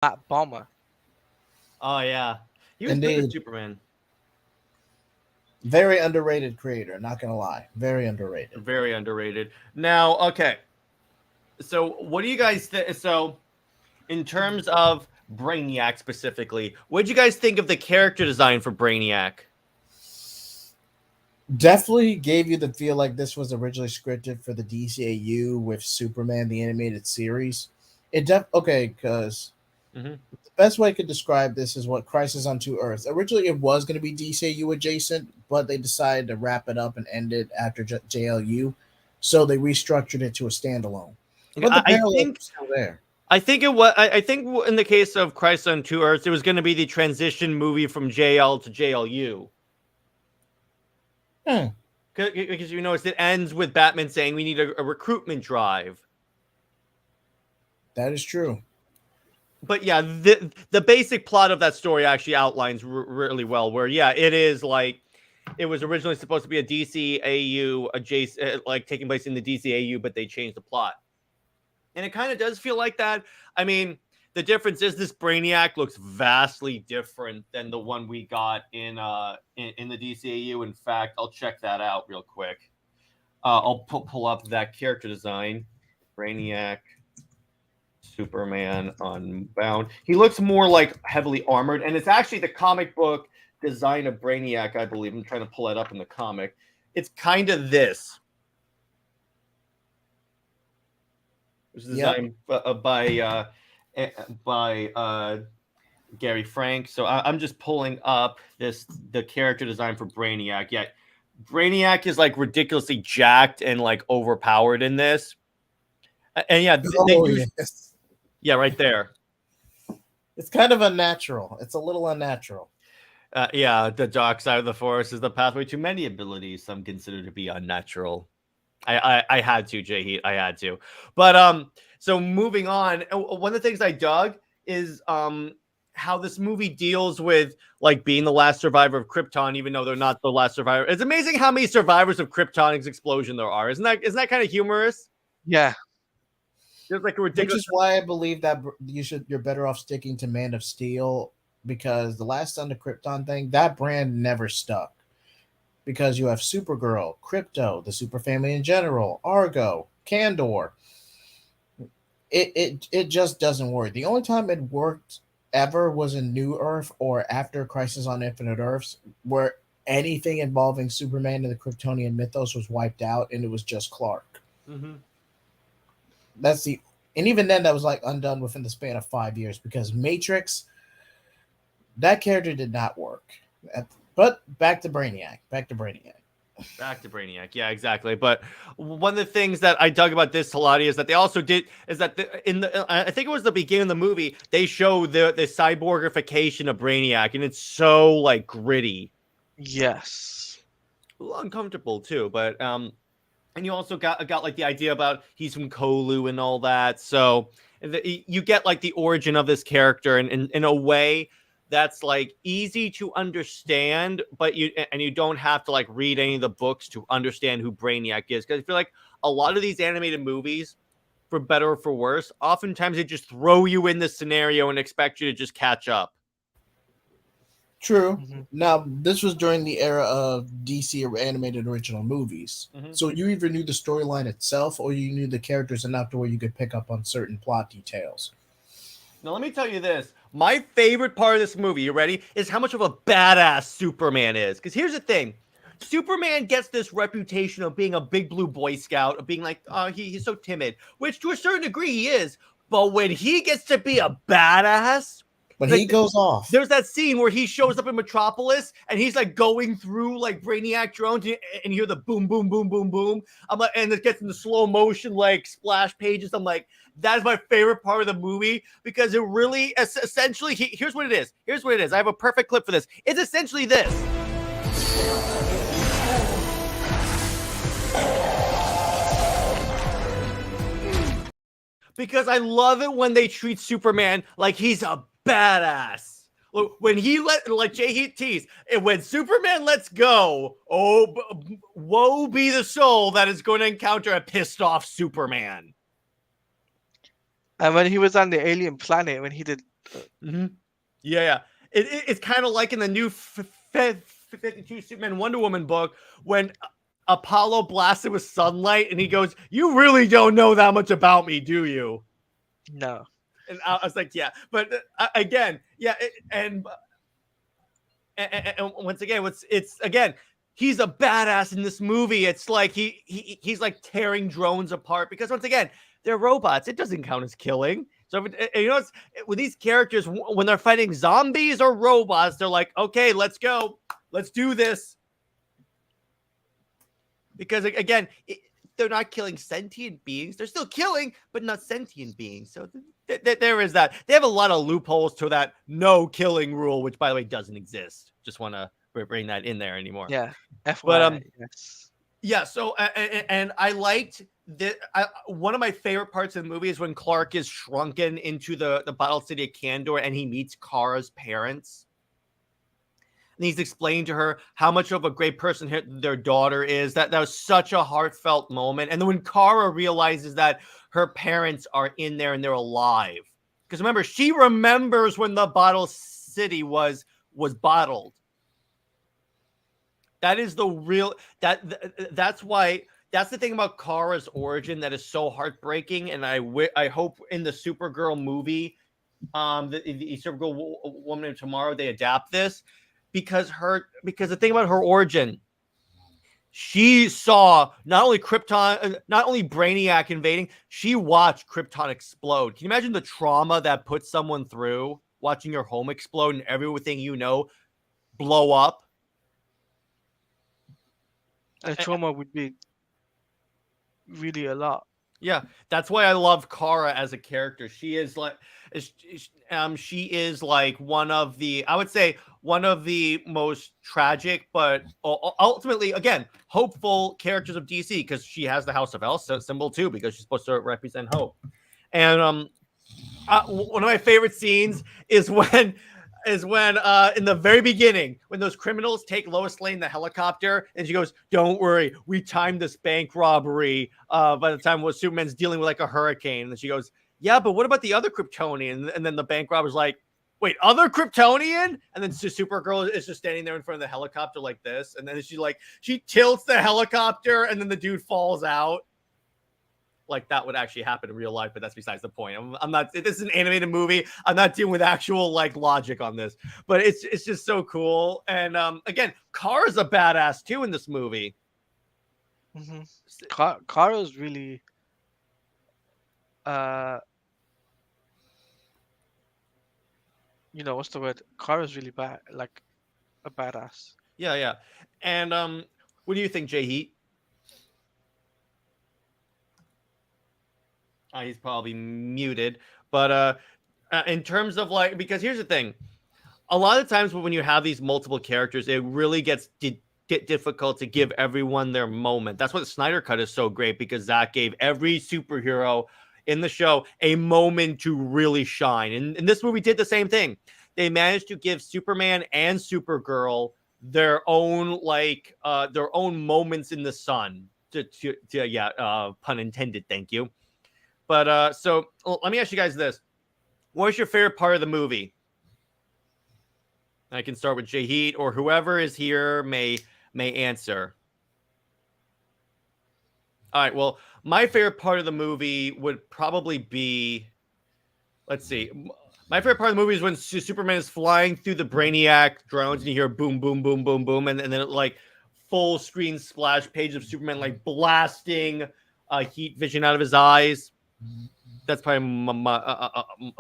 Matt Bomber. Oh yeah, he was good as Superman. Very underrated creator, not gonna lie. Very underrated. Very underrated. Now, okay. So, what do you guys think? So, in terms of Brainiac specifically, what did you guys think of the character design for Brainiac? Definitely gave you the feel like this was originally scripted for the DCAU with Superman the animated series. Because the best way I could describe this is what Crisis on Two Earths. Originally, it was going to be DCAU adjacent, but they decided to wrap it up and end it after JLU, so they restructured it to a standalone. But the parallels are still there. I think it was. I think in the case of Crisis on Two Earths, it was going to be the transition movie from JL to JLU. Because you notice it ends with Batman saying we need a recruitment drive. That is true. But yeah, the basic plot of that story actually outlines really well. Where it is like it was originally supposed to be a DCAU adjacent, like taking place in the DCAU, but they changed the plot, and it kind of does feel like that. I mean, the difference is this Brainiac looks vastly different than the one we got in the DCAU. In fact, I'll check that out real quick. I'll pull up that character design. Brainiac, Superman Unbound. He looks more like heavily armored, and it's actually the comic book design of Brainiac, I believe. I'm trying to pull it up in the comic. It's kind of this. It was designed by Gary Frank. So I'm just pulling up the character design for Brainiac. Yeah, Brainiac is like ridiculously jacked and like overpowered in this. And yeah, yeah, right there. It's kind of unnatural. It's a little unnatural. Yeah, the dark side of the force is the pathway to many abilities some consider to be unnatural. I had to, JJheat. I had to. But so moving on, one of the things I dug is how this movie deals with like being the last survivor of Krypton, even though they're not the last survivor. It's amazing how many survivors of Krypton's explosion there are. Isn't that kind of humorous? Yeah. There's like a ridiculous. Which is why I believe that you're better off sticking to Man of Steel, because the Last Son of Krypton thing, that brand never stuck. Because you have Supergirl, Krypto, the Super Family in general, Argo, Kandor. It just doesn't work. The only time it worked ever was in New Earth or after Crisis on Infinite Earths, where anything involving Superman and the Kryptonian mythos was wiped out, and it was just Clark. Mm-hmm. And even then, that was like undone within the span of 5 years, because Matrix, that character did not work. But back to Brainiac. Yeah, exactly. But one of the things that I dug about this, Halati, is that they also did is that I think it was the beginning of the movie, they show the cyborgification of Brainiac, and it's so like gritty. Yes. A little uncomfortable too, but and you also got like the idea about he's from Kolu and all that. So you get like the origin of this character in a way that's like easy to understand, but you don't have to like read any of the books to understand who Brainiac is. Because I feel like a lot of these animated movies, for better or for worse, oftentimes they just throw you in this scenario and expect you to just catch up. True. Mm-hmm. Now, this was during the era of DC animated original movies. Mm-hmm. So you either knew the storyline itself or you knew the characters enough to where you could pick up on certain plot details. Now, let me tell you this. My favorite part of this movie, you ready, is how much of a badass Superman is. Because here's the thing. Superman gets this reputation of being a big blue Boy Scout, of being like, oh, he's so timid, which to a certain degree he is. But when he gets to be a badass, but like, he goes off. There's that scene where he shows up in Metropolis and he's like going through like Brainiac drones and you hear the boom, boom, boom, boom, boom. I'm like, and it gets into slow motion like splash pages. I'm like, that's my favorite part of the movie because it really essentially here's what it is. Here's what it is. I have a perfect clip for this. It's essentially this. Because I love it when they treat Superman like he's a badass. When he like JJheat tease, and when Superman lets go, oh, woe be the soul that is going to encounter a pissed off Superman. And when he was on the alien planet, when he did Mm-hmm. Yeah. It's kind of like in the new 52 Superman Wonder Woman book when Apollo blasted with sunlight and he goes, "You really don't know that much about me, do you?" No. And I was like, "Yeah," but again, yeah, and once again, it's again, he's a badass in this movie. It's like he's like tearing drones apart because once again, they're robots. It doesn't count as killing. So you know, with these characters when they're fighting zombies or robots, they're like, okay, let's go, let's do this. Because again, they're not killing sentient beings. They're still killing, but not sentient beings. So there is that. They have a lot of loopholes to that no killing rule, which by the way doesn't exist. Just want to bring that in there anymore. Yeah. But FYI, yes. yeah. So and I liked that. One of my favorite parts of the movie is when Clark is shrunken into the bottled city of Kandor and he meets Kara's parents. And he's explained to her how much of a great person their daughter is. That was such a heartfelt moment. And then when Kara realizes that her parents are in there and they're alive, because remember, she remembers when the bottle city was bottled. That is the real that's why. That's the thing about Kara's origin that is so heartbreaking. And I hope in the Supergirl movie, the Supergirl Woman of Tomorrow, they adapt this. Because the thing about her origin, she saw not only Krypton, not only Braniac invading, she watched Krypton explode. Can you imagine the trauma that puts someone through watching your home explode and everything you know blow up? The trauma would be really a lot. Yeah, that's why I love Kara as a character. She is like one of the, I would say, one of the most tragic, but ultimately, again, hopeful characters of DC because she has the House of L symbol too because she's supposed to represent hope. And one of my favorite scenes is when in the very beginning when those criminals take Lois Lane in the helicopter and she goes, "Don't worry, we timed this bank robbery by the time what Superman's dealing with like a hurricane." And then she goes, "Yeah, but what about the other Kryptonian?" And then the bank robber's like, "Wait, other Kryptonian?" And then Supergirl is just standing there in front of the helicopter like this, and then she tilts the helicopter and then the dude falls out. Like that would actually happen in real life, but that's besides the point. I'm not. This is an animated movie. I'm not dealing with actual like logic on this, but it's just so cool. And again, Kara's a badass too in this movie. Mm-hmm. Kara's really, what's the word? Kara's really bad, like a badass. Yeah. And what do you think, JJheat? He's probably muted, but in terms of like, because here's the thing, a lot of times when you have these multiple characters, it really gets difficult to give everyone their moment. That's what the Snyder Cut is so great because Zack gave every superhero in the show a moment to really shine, and this movie did the same thing. They managed to give Superman and Supergirl their own moments in the sun. Pun intended. Thank you. But so let me ask you guys this. What was your favorite part of the movie? I can start with JJheat or whoever is here may answer. All right. Well, my favorite part of the movie would probably be, let's see. My favorite part of the movie is when Superman is flying through the Braniac drones and you hear boom, boom, boom, boom, boom. And then it like full screen splash page of Superman like blasting heat vision out of his eyes. That's probably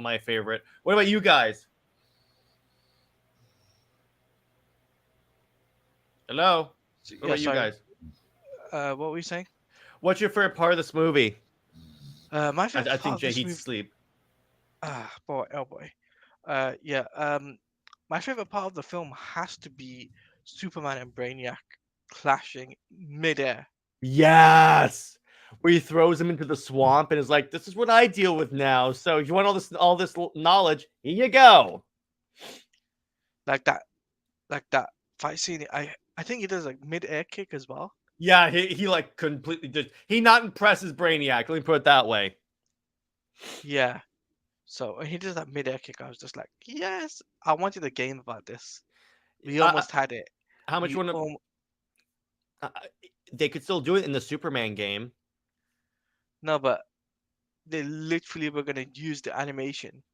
my favorite. What about you guys? Hello? What about you guys? What were you saying? What's your favorite part of this movie? My favorite I think JJheat's sleep. Oh boy. My favorite part of the film has to be Superman and Brainiac clashing midair. Yes. Where he throws him into the swamp and is like, "This is what I deal with now. So if you want all this knowledge, here you go." Like that fight scene. I think he does like mid-air kick as well. Yeah, he like completely he not impresses Brainiac. Let me put it that way. Yeah. So when he did that mid-air kick, I was just like, yes, I wanted a game about this. We Uh, almost had it. how much We you want to? um Uh, they could still do it in the Superman game. no, but they literally were gonna use the animation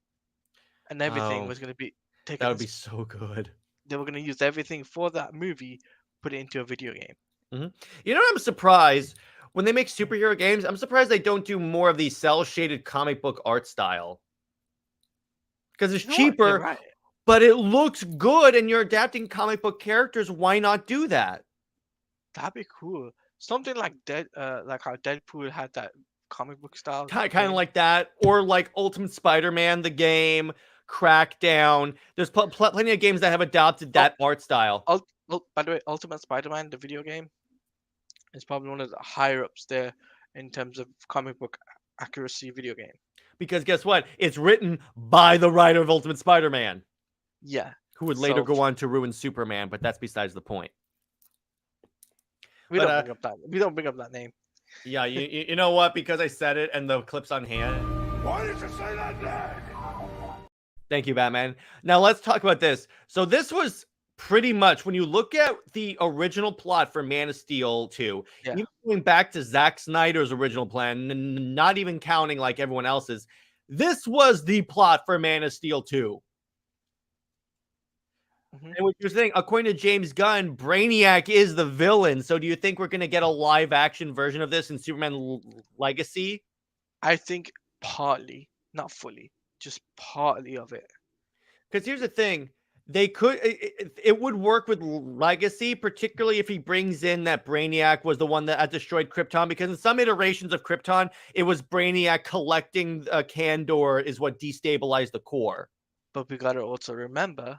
and everything Oh, was gonna be that taken would as be so good. they were gonna use everything for that movie, put it into a video game. Mhm. You know, I'm surprised when they make Mhm. superhero games. I'm surprised they don't do more of the cell shaded comic book art style because it's You know what? You're cheaper, right. but it looks good, and you're adapting comic book characters. Why not do that? That'd be cool. Something like like how Deadpool had that comic book style Kind of game. like that, or like Ultimate Spider-Man, the game, Crackdown. There's plenty of games that have adopted Oh, that art style. by the way, Ultimate Spider-Man, the video game, is probably one of the higher ups there in terms of comic book accuracy video game. Because guess what? It's written by the writer of Ultimate Spider-Man, Yeah. who would later So go on to ruin Superman, but that's besides the point. we But don't bring up that we don't bring up that name. yeah, you know what? Because I said it and the clip's on hand. Why did you say that name? Thank you, Batman. Now let's talk about this. So this was pretty much when you look at the original plot for Man of Steel 2, Yeah. even going back to Zack Snyder's original plan, not even counting like everyone else's, this was the plot for Man of Steel 2. Mhm. And what you're saying, according to James Gunn, Braniac is the villain. So do you think we're going to get a live action version of this in Superman Legacy? I think partly, not fully, just partly of it. Because here's the thing, they could it would work with Legacy, particularly if he brings in that Brainiac was the one that had destroyed Krypton. Because in some iterations of Krypton, it was Brainiac collecting Kandor is what destabilized the core. But we gotta also remember,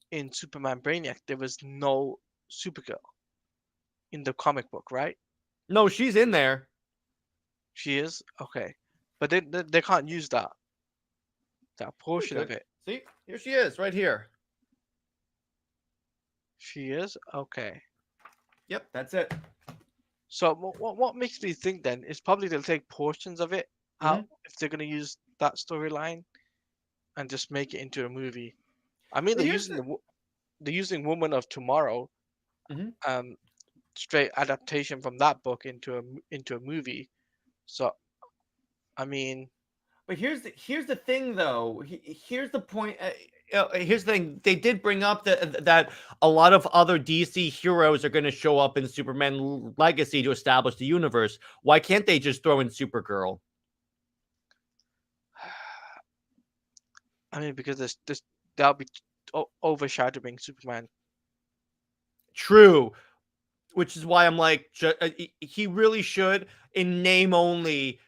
in Superman Brainiac, there was no Supergirl in the comic book, right? No, she's in there. She is okay, but they can't use that portion of Good. it. See, here she is, right here. She is okay. Yep, that's it. So what makes me think then is probably they'll take portions of it out if they're gonna use that storyline and just make it into a movie. I mean, But they're here's using they're using Woman of Tomorrow, Mhm. straight adaptation from that book into a movie. So I mean, But here's the thing, though. Here's the point. Here's the thing. They did bring up that a lot of other DC heroes are going to show up in Superman Legacy to establish the universe. Why can't they just throw in Supergirl? I mean because this that'll be overshadowing Superman. True. Which is why I'm like, he really should, in name only,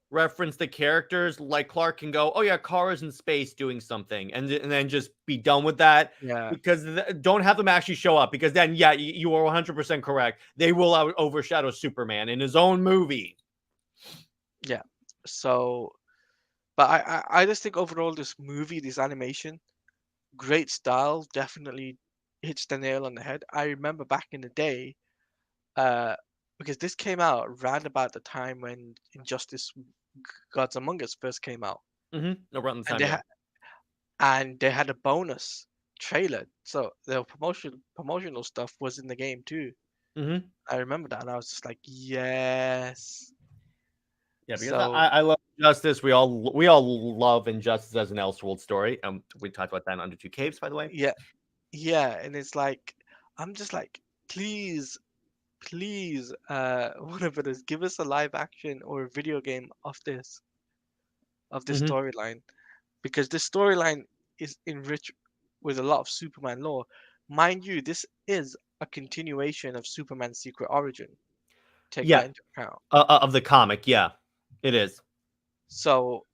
reference the characters. Like Clark can go, oh yeah, Kara's in space doing something, and then just be done with that. Yeah. Because don't have them actually show up, because then yeah, you are 100% correct. They will overshadow Superman in his own movie. Yeah. So, but I just think overall this movie, this animation, great style, definitely hits the nail on the head. I remember back in the day, uh, because this came out around about the time when Injustice Gods Among Us first came out, Around the and time, yeah. they had a bonus trailer, so the promotional stuff was in the game too. I remember that, and I was just like, yes. Yeah, because So I love Justice. We all love Injustice as an Elseworld story. We talked about that in Under Two Caves, by the way. yeah, and it's like I'm just like, please, please, one of it is give us a live action or a video game of this storyline, because this storyline is enriched with a lot of Superman lore. Mind you, this is a continuation of Superman's secret origin. Take Yeah, that into account. of the comic, yeah, it is. So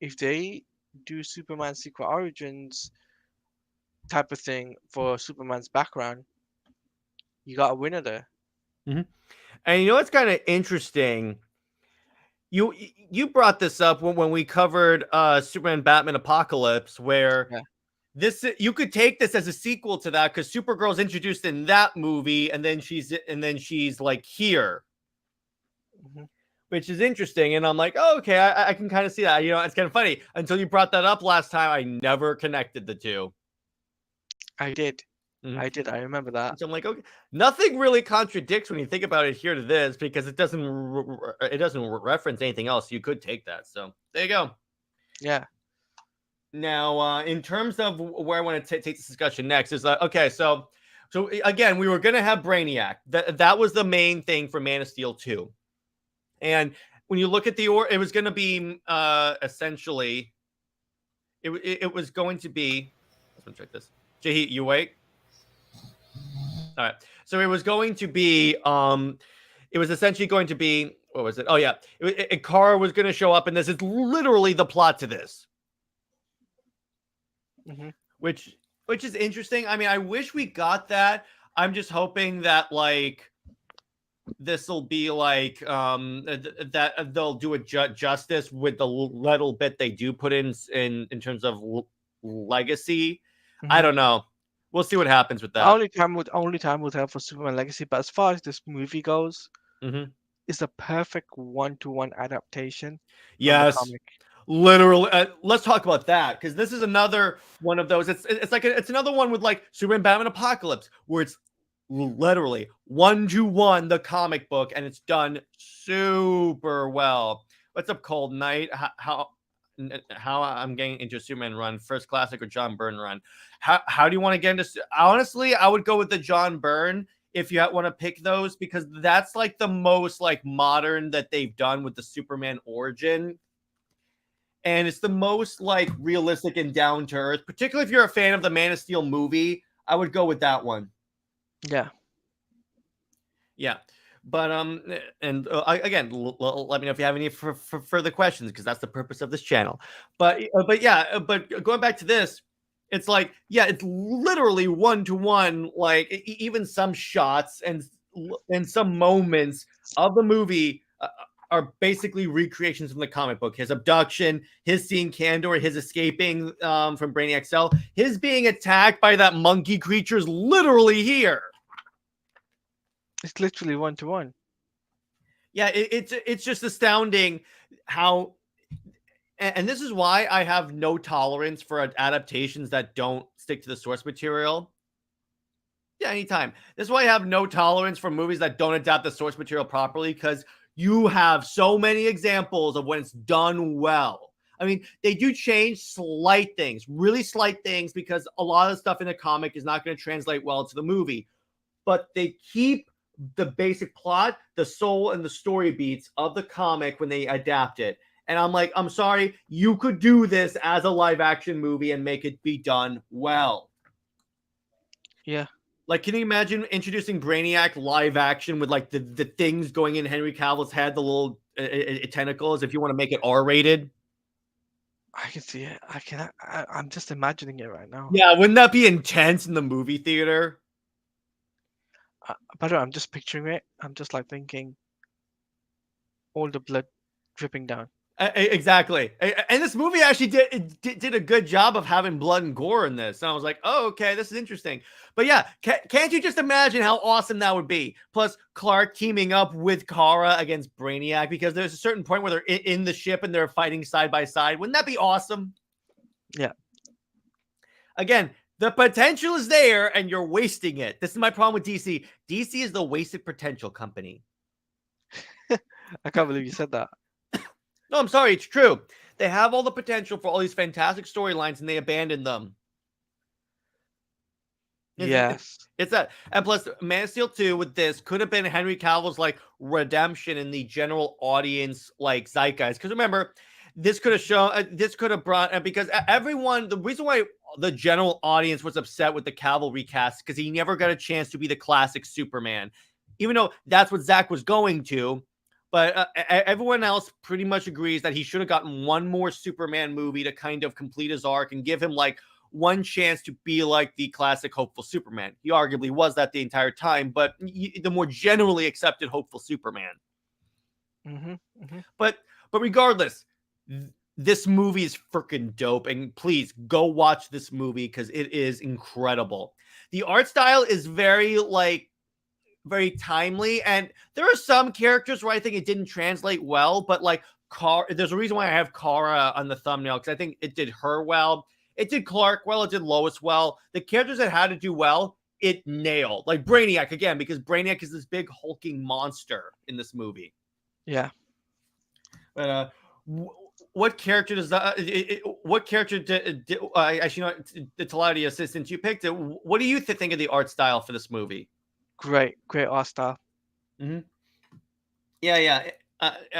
if they do Superman secret origins type of thing for Superman's background, you got a winner there. And you know what's kind of interesting? You brought this up when we covered Superman Batman Apocalypse, where Yeah. this you could take this as a sequel to that, because Supergirl's introduced in that movie, and then she's like here. Mhm. which is interesting. And I'm like, oh, okay, I can kind of see that. It's kind of funny. Until you brought that up last time, I never connected the two. I did. Mhm. I did. I remember that. So I'm like, okay, nothing really contradicts when you think about it here to this, because it doesn't reference anything else. You could take that. So there you go. Yeah. Now, in terms of where I want to take this discussion next is okay. So again, we were gonna have Braniac. That was the main thing for Man of Steel 2. And when you look at it was going to be essentially, it was going to be. Let's check this. JJheat, you awake? All right. So it was going to be. It was essentially going to be. What was it? Oh yeah, Kara was going to show up, and this is literally the plot to this. Mm-hmm. Which is interesting. I mean, I wish we got that. I'm just hoping that this will be that they'll do it justice with the little bit they do put in terms of legacy. Mm-hmm. I don't know. We'll see what happens with that. Only time will tell for Superman Legacy. But as far as this movie goes, it's a perfect one-to-one adaptation. Yes, of the comic. Literally. Let's talk about that, because this is another one of those. It's another one with Superman, Batman, Apocalypse, where it's literally one-to-one the comic book, and it's done super well. What's up, Cold Knight? How I'm getting into a Superman run, first classic or John Byrne run? How do you want to get into? Honestly, I would go with the John Byrne if you want to pick those, because that's the most modern that they've done with the Superman origin, and it's the most realistic and down to earth. Particularly if you're a fan of the Man of Steel movie, I would go with that one. Yeah. But and again, let me know if you have any further questions, because that's the purpose of this channel. But going back to this, it's it's literally one-to-one. Even some shots and some moments of the movie are basically recreations from the comic book. His abduction, his seeing Kandor, his escaping from Braniac's cell, his being attacked by that monkey creature is literally here. It's literally one-to-one. Yeah, it's just astounding how, and this is why I have no tolerance for adaptations that don't stick to the source material. Yeah, anytime. This is why I have no tolerance for movies that don't adapt the source material properly, because you have so many examples of when it's done well. I mean, they do change slight things, really slight things, because a lot of the stuff in the comic is not going to translate well to the movie. But they keep the basic plot, the soul, and the story beats of the comic when they adapt it. And I'm like, I'm sorry, you could do this as a live action movie and make it be done well. Yeah. Can you imagine introducing Braniac live action with the things going in Henry Cavill's head, the little tentacles, if you want to make it R-rated? I can see it. I'm just imagining it right now. Yeah, wouldn't that be intense in the movie theater? By the way, I'm just picturing it. I'm just thinking all the blood dripping down. Exactly. And this movie actually did a good job of having blood and gore in this. And I was like, oh, okay, this is interesting. But yeah, can't you just imagine how awesome that would be? Plus, Clark teaming up with Kara against Braniac, because there's a certain point where they're in the ship and they're fighting side by side. Wouldn't that be awesome? Yeah. Again, the potential is there and you're wasting it. This is my problem with DC. DC is the wasted potential company. I can't believe you said that. No, I'm sorry. It's true. They have all the potential for all these fantastic storylines, and they abandon them. Yes. It's that. And plus, Man of Steel 2 with this could have been Henry Cavill's redemption in the general audience zeitgeist. Because remember, this could have shown, this could have brought, because everyone, the reason why the general audience was upset with the Cavill recast, because he never got a chance to be the classic Superman, even though that's what Zack was going to. But everyone else pretty much agrees that he should have gotten one more Superman movie to kind of complete his arc and give him one chance to be the classic hopeful Superman. He arguably was that the entire time, but the more generally accepted hopeful Superman. But regardless, this movie is freaking dope, and please go watch this movie because it is incredible. The art style is very very timely. And there are some characters where I think it didn't translate well, but like there's a reason why I have Kara on the thumbnail, because I think it did her well. It did Clark well. It did Lois well. The characters that had to do well, it nailed. Like Braniac again, because Braniac is this big hulking monster in this movie. Yeah. But what character does that? What character did actually? The Taladia assistant you picked it. What do you think of the art style for this movie? Great art style. Mm-hmm. Yeah.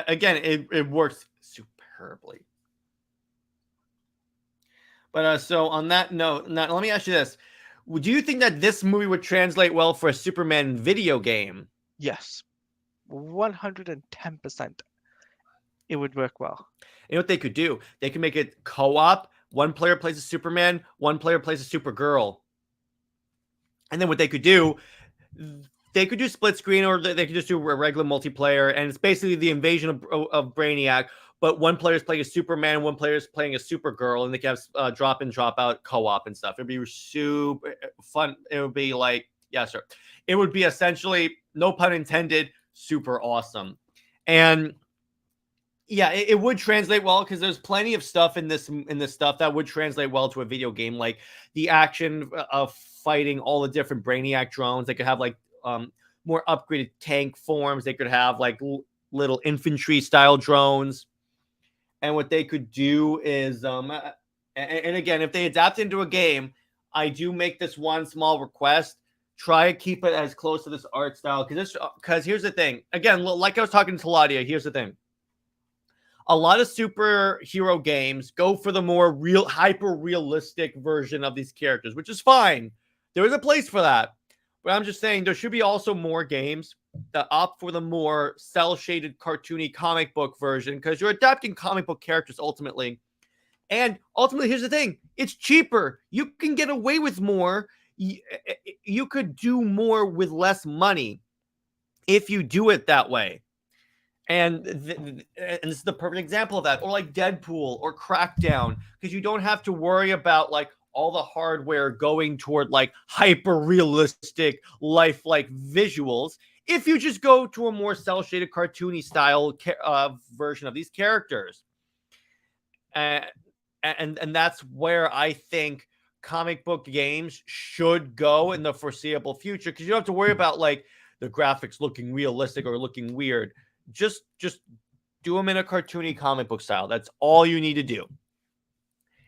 Again, it works superbly. But so on that note, now let me ask you this: do you think that this movie would translate well for a Superman video game? Yes, 110%. It would work well. You know what they could do? They could make it co-op. One player plays a Superman, one player plays a Supergirl. And then what they could do, they could do split screen, or they could just do a regular multiplayer. And it's basically the invasion of Braniac, but one player is playing a Superman, one player is playing a Supergirl, and they can have drop in, drop out co-op and stuff. It'd be super fun. It would be like, yeah, sure. It would be essentially, no pun intended, super awesome. And yeah, it would translate well, because there's plenty of stuff in this stuff that would translate well to a video game, like the action of fighting all the different Brainiac drones. They could have like more upgraded tank forms. They could have like little infantry style drones. And what they could do is, and again, if they adapt into a game, I do make this one small request: try to keep it as close to this art style, because here's the thing. Again, like I was talking to Ladia, here's the thing. A lot of superhero games go for the more hyper-realistic version of these characters, which is fine. There is a place for that. But I'm just saying there should be also more games that opt for the more cel-shaded, cartoony comic book version, because you're adapting comic book characters ultimately. And ultimately, here's the thing. It's cheaper. You can get away with more. You could do more with less money if you do it that way. And this is the perfect example of that. Or like Deadpool or Crackdown, because you don't have to worry about like all the hardware going toward like hyper realistic, lifelike visuals. If you just go to a more cel shaded, cartoony style version of these characters, and that's where I think comic book games should go in the foreseeable future, because you don't have to worry about like the graphics looking realistic or looking weird. Just do them in a cartoony comic book style. That's all you need to do.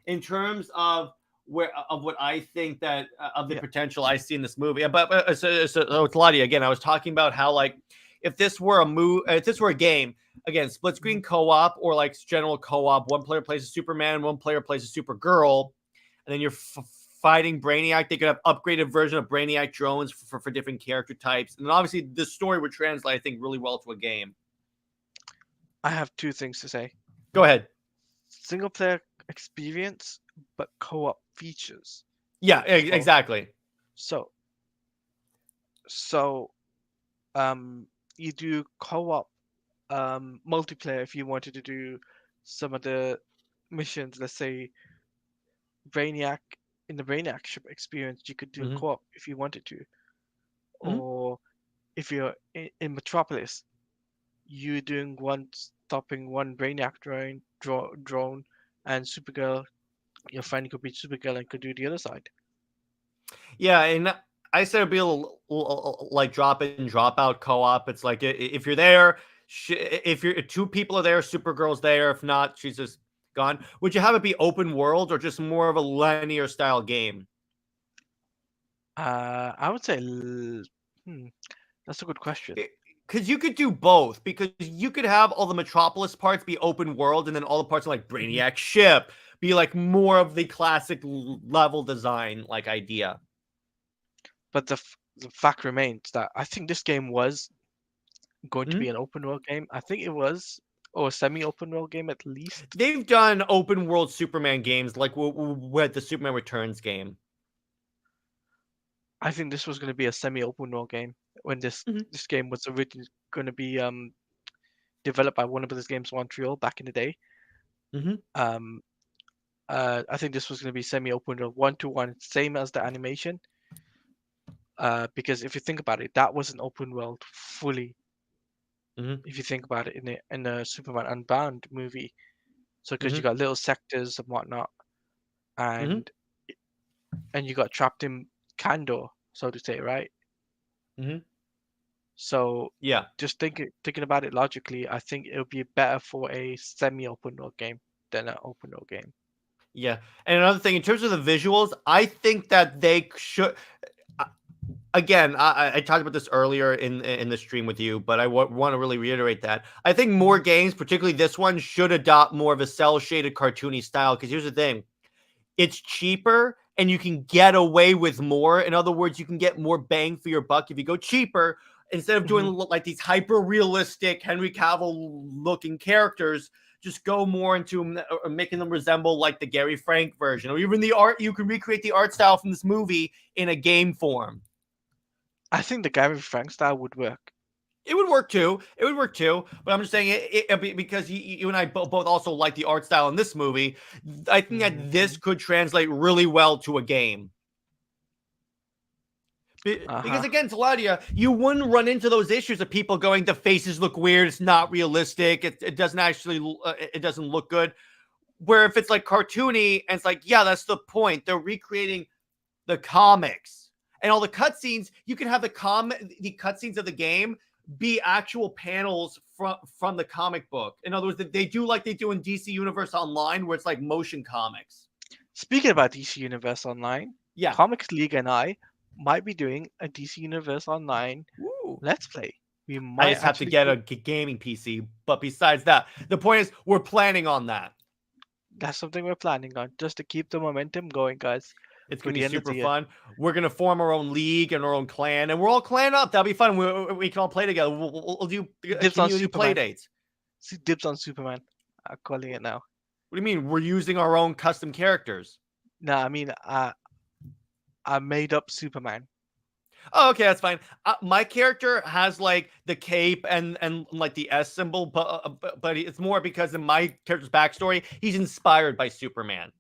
In terms of what I think that of the potential I see in this movie, but so it's Ladia again. I was talking about how like if this were a game, again, split screen co-op or like general co-op, one player plays a Superman, one player plays a Supergirl, and then you're fighting Braniac. They could have upgraded version of Braniac drones for different character types, and then obviously the story would translate, I think, really well to a game. I have two things to say. Go ahead. Single player experience, but co-op features. Yeah, exactly. So, you do co-op multiplayer if you wanted to do some of the missions. Let's say Braniac, in the Braniac ship experience, you could do co-op if you wanted to. Or if you're in Metropolis, you doing stopping one Brainiac drone, and Supergirl, your friend could be Supergirl and could do the other side. Yeah, and I said it'd be a little like drop in, drop out co-op. It's like if you're there, if you're two people are there, Supergirl's there. If not, she's just gone. Would you have it be open world or just more of a linear style game? I would say, that's a good question. Because you could do both. Because you could have all the Metropolis parts be open world, and then all the parts of like Braniac ship be like more of the classic level design like idea. But the fact remains that I think this game was going to be an open world game. I think it was, or a semi-open world game at least. They've done open world Superman games like with the Superman Returns game. I think this was going to be a semi-open world game when this game was originally going to be developed by Warner Bros. Games Montreal back in the day. I think this was going to be semi-open world, 1-to-1, same as the animation. Because if you think about it, that was an open world fully. Mhm. If you think about it in the Superman Unbound movie, so because you Mhm. got little sectors and whatnot, Mhm. and you got trapped in Kandor, so to say, right? Mhm. So Yeah. just thinking about it logically, I think it would be better for a semi-open world game than an open world game. Yeah. And another thing, in terms of the visuals, I think that they should. uh, Again, I talked about this earlier in the stream with you, but I want to really reiterate that I think more games, particularly this one, should adopt more of a cell shaded cartoony style. Because here's the thing: it's cheaper and you can get away with more. In other words, you can get more bang for your buck if you go cheaper instead of doing Mhm. like these hyper realistic Henry Cavill looking characters. Just go more into making them resemble like the Gary Frank version, or even the art. You can recreate the art style from this movie in a game form. I think the Gary Frank style would work. It would work too. It would work too. But I'm just saying because you and I both also like the art style in this movie. I think that this Mhm. could translate really well to a game. Because Uh-huh. again, Taladia, you wouldn't run into those issues of people going, the faces look weird, it's not realistic, it doesn't actually, it doesn't look good. Where if it's like cartoony, and it's like, yeah, that's the point. They're recreating the comics and all the cutscenes. You can have the cutscenes of the game be actual panels from the comic book. In other words, they do like they do in DC Universe Online, where it's like motion comics. Speaking about DC Universe Online, Yeah. Comics League and I might be doing a DC Universe Online Woo. Let's Play. We I might just have to actually get a gaming PC. But besides that, the point is we're planning on that. That's something we're planning on, just to keep the momentum going, guys, It's for gonna be the end of super the year. fun. We're gonna form our own league and our own clan, and we're all clan up. That'll be fun. We can all play together. We'll do Dibs on community play Superman. dates. Dibs on Superman. I'm calling it now. What do you mean? We're using our own custom characters. No, I mean, I made up Superman. Oh, okay, that's fine. My character has like the cape and like the S symbol, but it's more because in my character's backstory, he's inspired by Superman.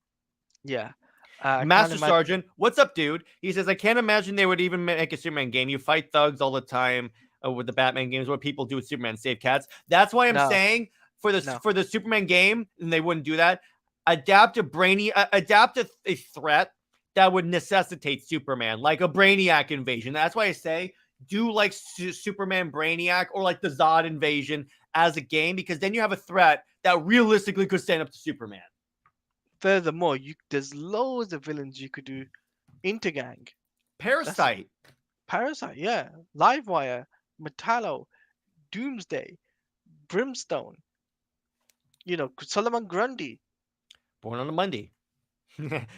Yeah. I can't Master imagine. Sergeant, what's up, dude? He says, I can't imagine they would even make a Superman game. You fight thugs all the time with the Batman games. What people do with Superman, save cats. That's why I'm No, saying for no. the Superman game, and they wouldn't do that. Adapt a threat that would necessitate Superman, like a Braniac invasion. That's why I say do like Superman Braniac or like the Zod invasion as a game, because then you have a threat that realistically could stand up to Superman. Furthermore, there's loads of villains you could do. Intergang. That's Parasite. Parasite, yeah. Livewire, Metallo, Doomsday, Brimstone. Solomon Grundy. Born on a Monday.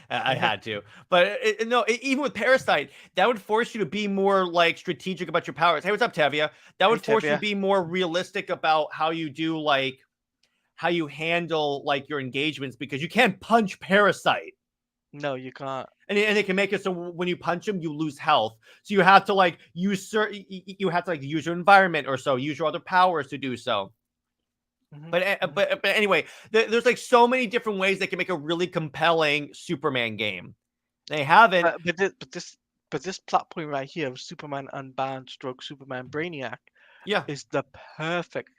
I had to, but no. Even with Parasite, that would force you to be more like strategic about your powers. Hey, what's up, Tevia? That Hey, would force you to Tevia. be more realistic about how you do like how you handle like your engagements, because you can't punch Parasite, No, you can't. and they can make it so when you punch him, you lose health. So you have to like use you have to like use your environment or so, use your other powers to do so. Mhm, But mhm. but anyway, there's like so many different ways they can make a really compelling Superman game. They haven't. But this plot point right here of Superman Unbound stroke Superman Brainiac Yeah. is the perfect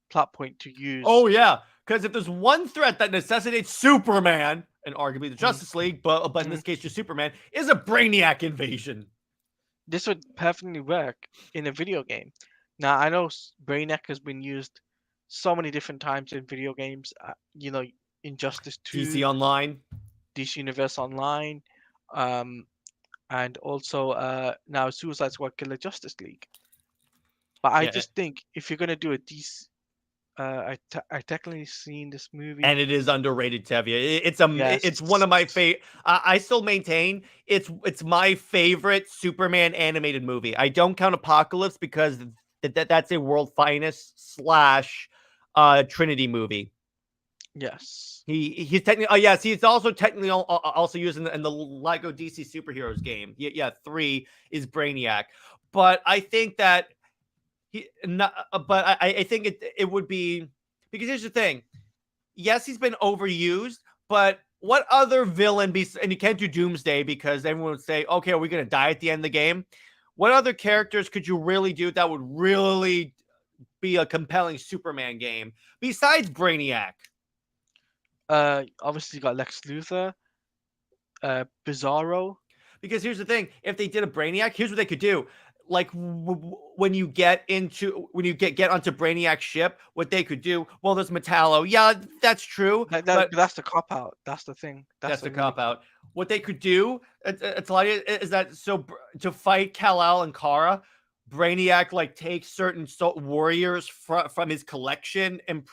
plot point to use. Oh yeah. Because if there's one threat that necessitates Superman and arguably the Mhm, Justice League, but in mhm. this case just Superman, is a Brainiac invasion. This would perfectly work in a video game. Now I know Brainiac has been used so many different times in video games. Injustice 2, DC Online. DC Universe Online, um, and also now Suicide Squad Killer Justice League. But I Yeah. just think if you're gonna do a DC, I technically seen this movie. And it is underrated, Tevia. It's one of my Yes, favorite. I still maintain it's my favorite Superman animated movie. I don't count Apocalypse because that's a world finest slash Trinity movie. yes. He's technically yes, he's also technically also used in the Lego DC superheroes game. Yeah, 3 is Brainiac, but I think that I think it would be, because here's the thing. Yes, he's been overused, but what other villain and you can't do Doomsday because everyone would say, okay, are we gonna die at the end of the game? What other characters could you really do that would really be a compelling Superman game besides Braniac? Obviously you got Lex Luthor, Bizarro. Because here's the thing: if they did a Brainiac, here's what they could do. Like when you get onto Brainiac's ship, what they could do? Well, there's Metallo. Yeah, that's true, but That's the cop out. That's the thing. that's The the really cop out. What they could do, it's a lot is that to fight Kal-El and Kara, Brainiac like takes certain warriors from his collection and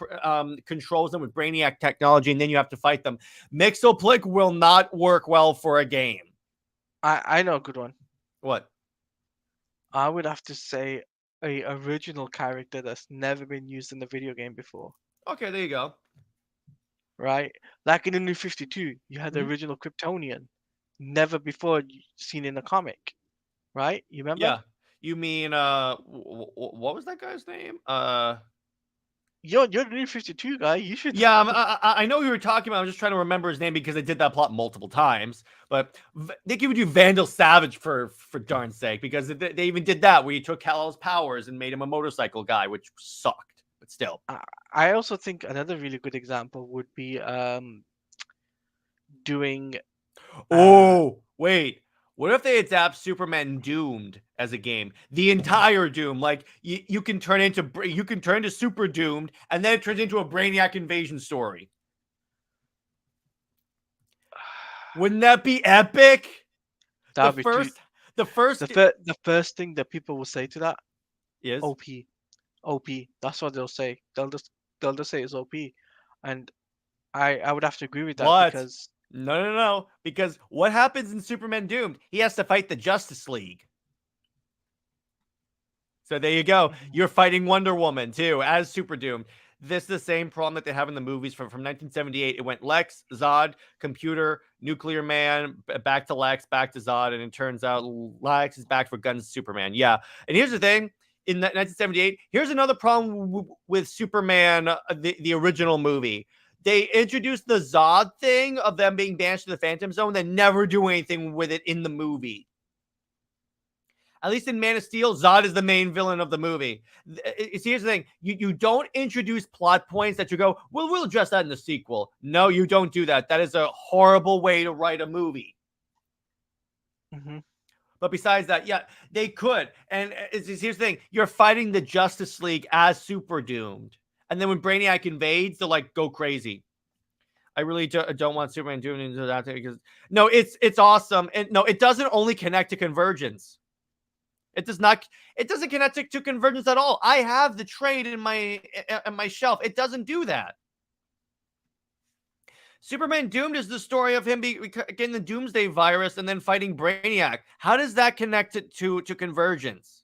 controls them with Brainiac technology, and then you have to fight them. Mixoplick will not work well for a game. I know a good one. What? I would have to say a original character that's never been used in the video game before. Okay, there you go. Right? Like in the New 52, you had the Mhm. original Kryptonian, never before seen in a comic. Right? You remember? Yeah. You mean what was that guy's name? You're the New 52 guy. You should. Yeah, I know who you were talking about. I'm just trying to remember his name because they did that plot multiple times. But they could even do Vandal Savage for darn sake, because they even did that where you took Kal-El's powers and made him a motorcycle guy, which sucked. But still, I also think another really good example would be doing. oh wait, what if they adapt Superman Doomed as a game? The entire Doom, like you can turn into Super Doomed, and then it turns into a Brainiac invasion story. Wouldn't that be epic? That'd be too, The first the first thing that people will say to that, is OP. That's what they'll say. They'll just say it's OP, and I would have to agree with that what? because No. Because what happens in Superman Doomed? He has to fight the Justice League. So there you go. You're fighting Wonder Woman too as Super Doomed. This is the same problem that they have in the movies from 1978. It went Lex, Zod, Computer, Nuclear Man, back to Lex, back to Zod, and it turns out Lex is back for Guns Superman. Yeah, and here's the thing: in 1978, here's another problem with Superman, the original movie. They introduced the Zod thing of them being banished to the Phantom Zone, then never do anything with it in the movie. At least in Man of Steel, Zod is the main villain of the movie. Here's the thing. You don't introduce plot points that you go, well, we'll address that in the sequel. No, you don't do that. That is a horrible way to write a movie. Mm-hmm. But besides that, yeah, they could. And here's the thing. You're fighting the Justice League as Super Doomed. And then when Brainiac invades, they'll like go crazy. I really don't want Superman Doomed into that thing because no, it's awesome. And no, it doesn't only connect to Convergence. It does not. It doesn't connect to Convergence at all. I have the trade in my shelf. It doesn't do that. Superman Doomed is the story of him getting the Doomsday virus and then fighting Braniac. How does that connect it to Convergence?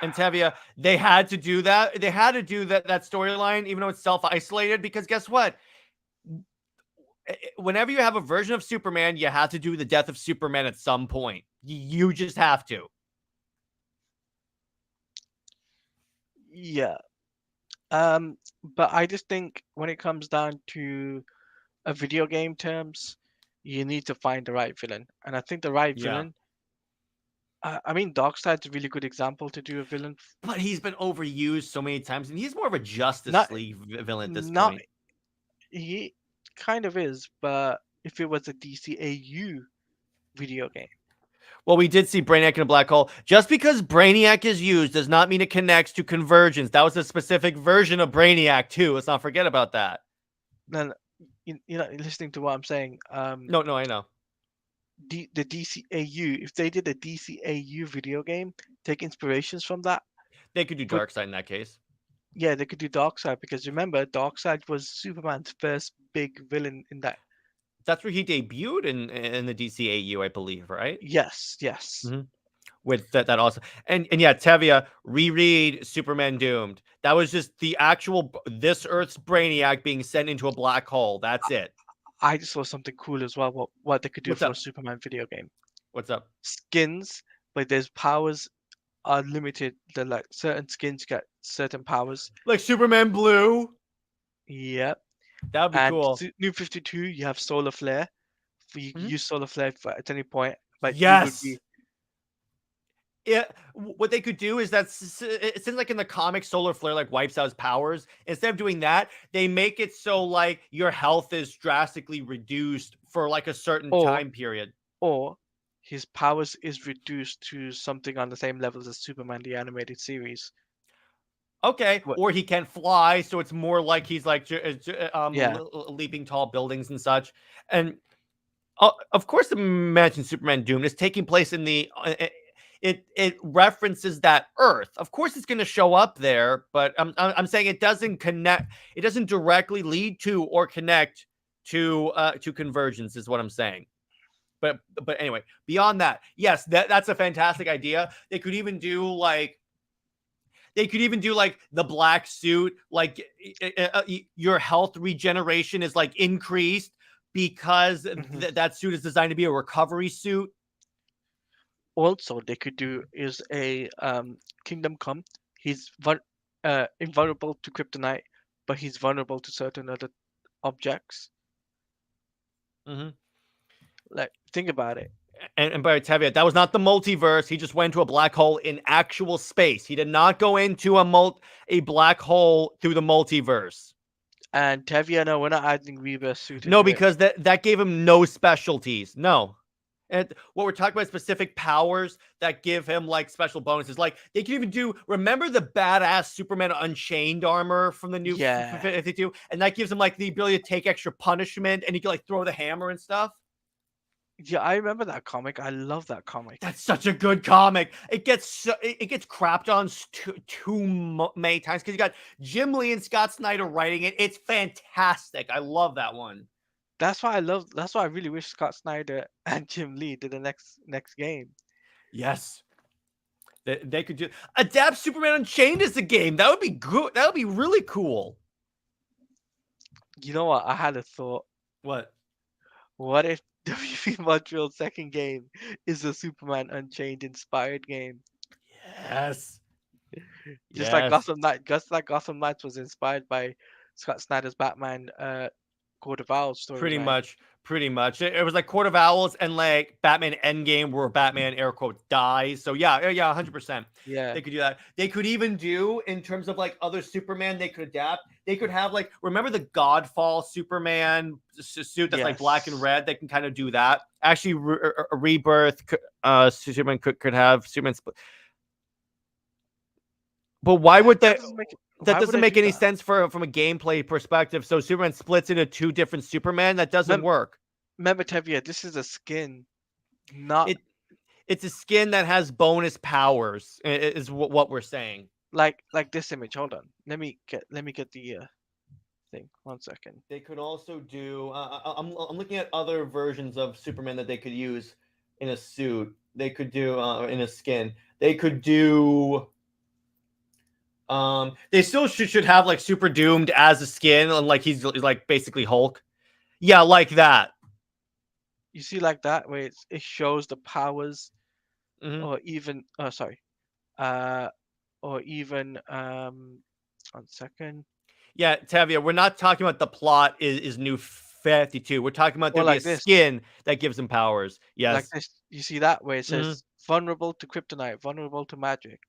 And Tevia, they had to do that. They had to do that storyline, even though it's self-isolated, because guess what? Whenever you have a version of Superman, you have to do the death of Superman at some point. You just have to. Yeah. But I just think when it comes down to a video game terms, you need to find the right villain. And I think the right villain, I mean, Darkseid's a really good example to do a villain. But he's been overused so many times, and he's more of a Justice League villain at this point. He kind of is, but if it was a DCAU video game. Well, we did see Brainiac in a black hole. Just because Brainiac is used does not mean it connects to Convergence. That was a specific version of Brainiac, too. Let's not forget about that. Then you're not listening to what I'm saying. No, I know. The DCAU, if they did a DCAU video game, take inspirations from that. They could do Darkseid in that case. Yeah, they could do Darkseid because remember, Darkseid was Superman's first big villain in that. That's where he debuted in the DCAU, I believe, right? Yes. Mm-hmm. With that also. And yeah, Tevia, reread Superman Doomed. That was just the actual this Earth's Brainiac being sent into a black hole. That's it. I just saw something cool as well. What they could do for a Superman video game. What's up? Skins, but there's powers are limited. They're like certain skins get certain powers. Like Superman Blue. Yep. That would be cool. New 52, you have solar flare. You use solar flare at any point but you would Yes. be Yeah, what they could do is that it seems like in the comic, Solar Flare like wipes out his powers. Instead of doing that, they make it so like your health is drastically reduced for like a certain or time period. or his powers is reduced to something on the same levels as Superman the animated series. Okay, What? or he can fly, so it's more like he's like Yeah. leaping tall buildings and such. And of course, the Imagine Superman Doom is taking place in the. It references that Earth. Of course, it's going to show up there, but I'm saying it doesn't connect. It doesn't directly lead to or connect to convergence. Is what I'm saying. But anyway, beyond that, yes, that's a fantastic idea. They could even do like the black suit, like your health regeneration is like increased because that suit is designed to be a recovery suit. Also, they could do is a Kingdom Come. He's invulnerable to kryptonite, but he's vulnerable to certain other objects. Mm-hmm. Like, think about it. And by Tevye, that was not the multiverse. He just went to a black hole in actual space. He did not go into a black hole through the multiverse. And Tevye, no, we're not adding Rebirth suit No, into it. because that gave him no specialties. No. And what we're talking about specific powers that give him like special bonuses. Like they can even do. Remember the badass Superman Unchained armor from the new Yeah. 52, and that gives him like the ability to take extra punishment, and he can like throw the hammer and stuff. Yeah, I remember that comic. I love that comic. That's such a good comic. It gets crapped on too many times because you got Jim Lee and Scott Snyder writing it. It's fantastic. I love that one. That's why I really wish Scott Snyder and Jim Lee did the next game. Yes. They could do adapt Superman Unchained as a game. That would be good. That would be really cool. You know what? I had a thought. What? What if WP Montreal's second game is a Superman Unchained inspired game? Yes. Just like Gotham Knights was inspired by Scott Snyder's Batman Court of Owls storyline. Pretty much. It was like Court of Owls and like Batman Endgame where Batman air quote dies. So yeah, 100%. Yeah. They could do that. They could even do in terms of like other Superman. They could adapt. They could have like remember the Godfall Superman suit that's like black and red. They can kind of do that. Actually, Rebirth Superman could have Superman split. But why would they? That doesn't make any sense from a gameplay perspective. So Superman splits into two different Superman. That doesn't work. Remember, Tevye, this is a skin, not it's a skin that has bonus powers. Is what we're saying. Like this image. Hold on. Let me get the thing. 1 second. They could also do. I'm looking at other versions of Superman that they could use in a suit. They could do in a skin. They could do. They still should have like Super Doomed as a skin, and like he's like basically Hulk. Yeah, like that. You see, like that, where it shows the powers, Mm-hmm. or even or even 1 second. Yeah, Tavia, we're not talking about the plot is New 52. We're talking about there like be a skin that gives him powers. Yes, like this. You see that where it says vulnerable to kryptonite, vulnerable to magic,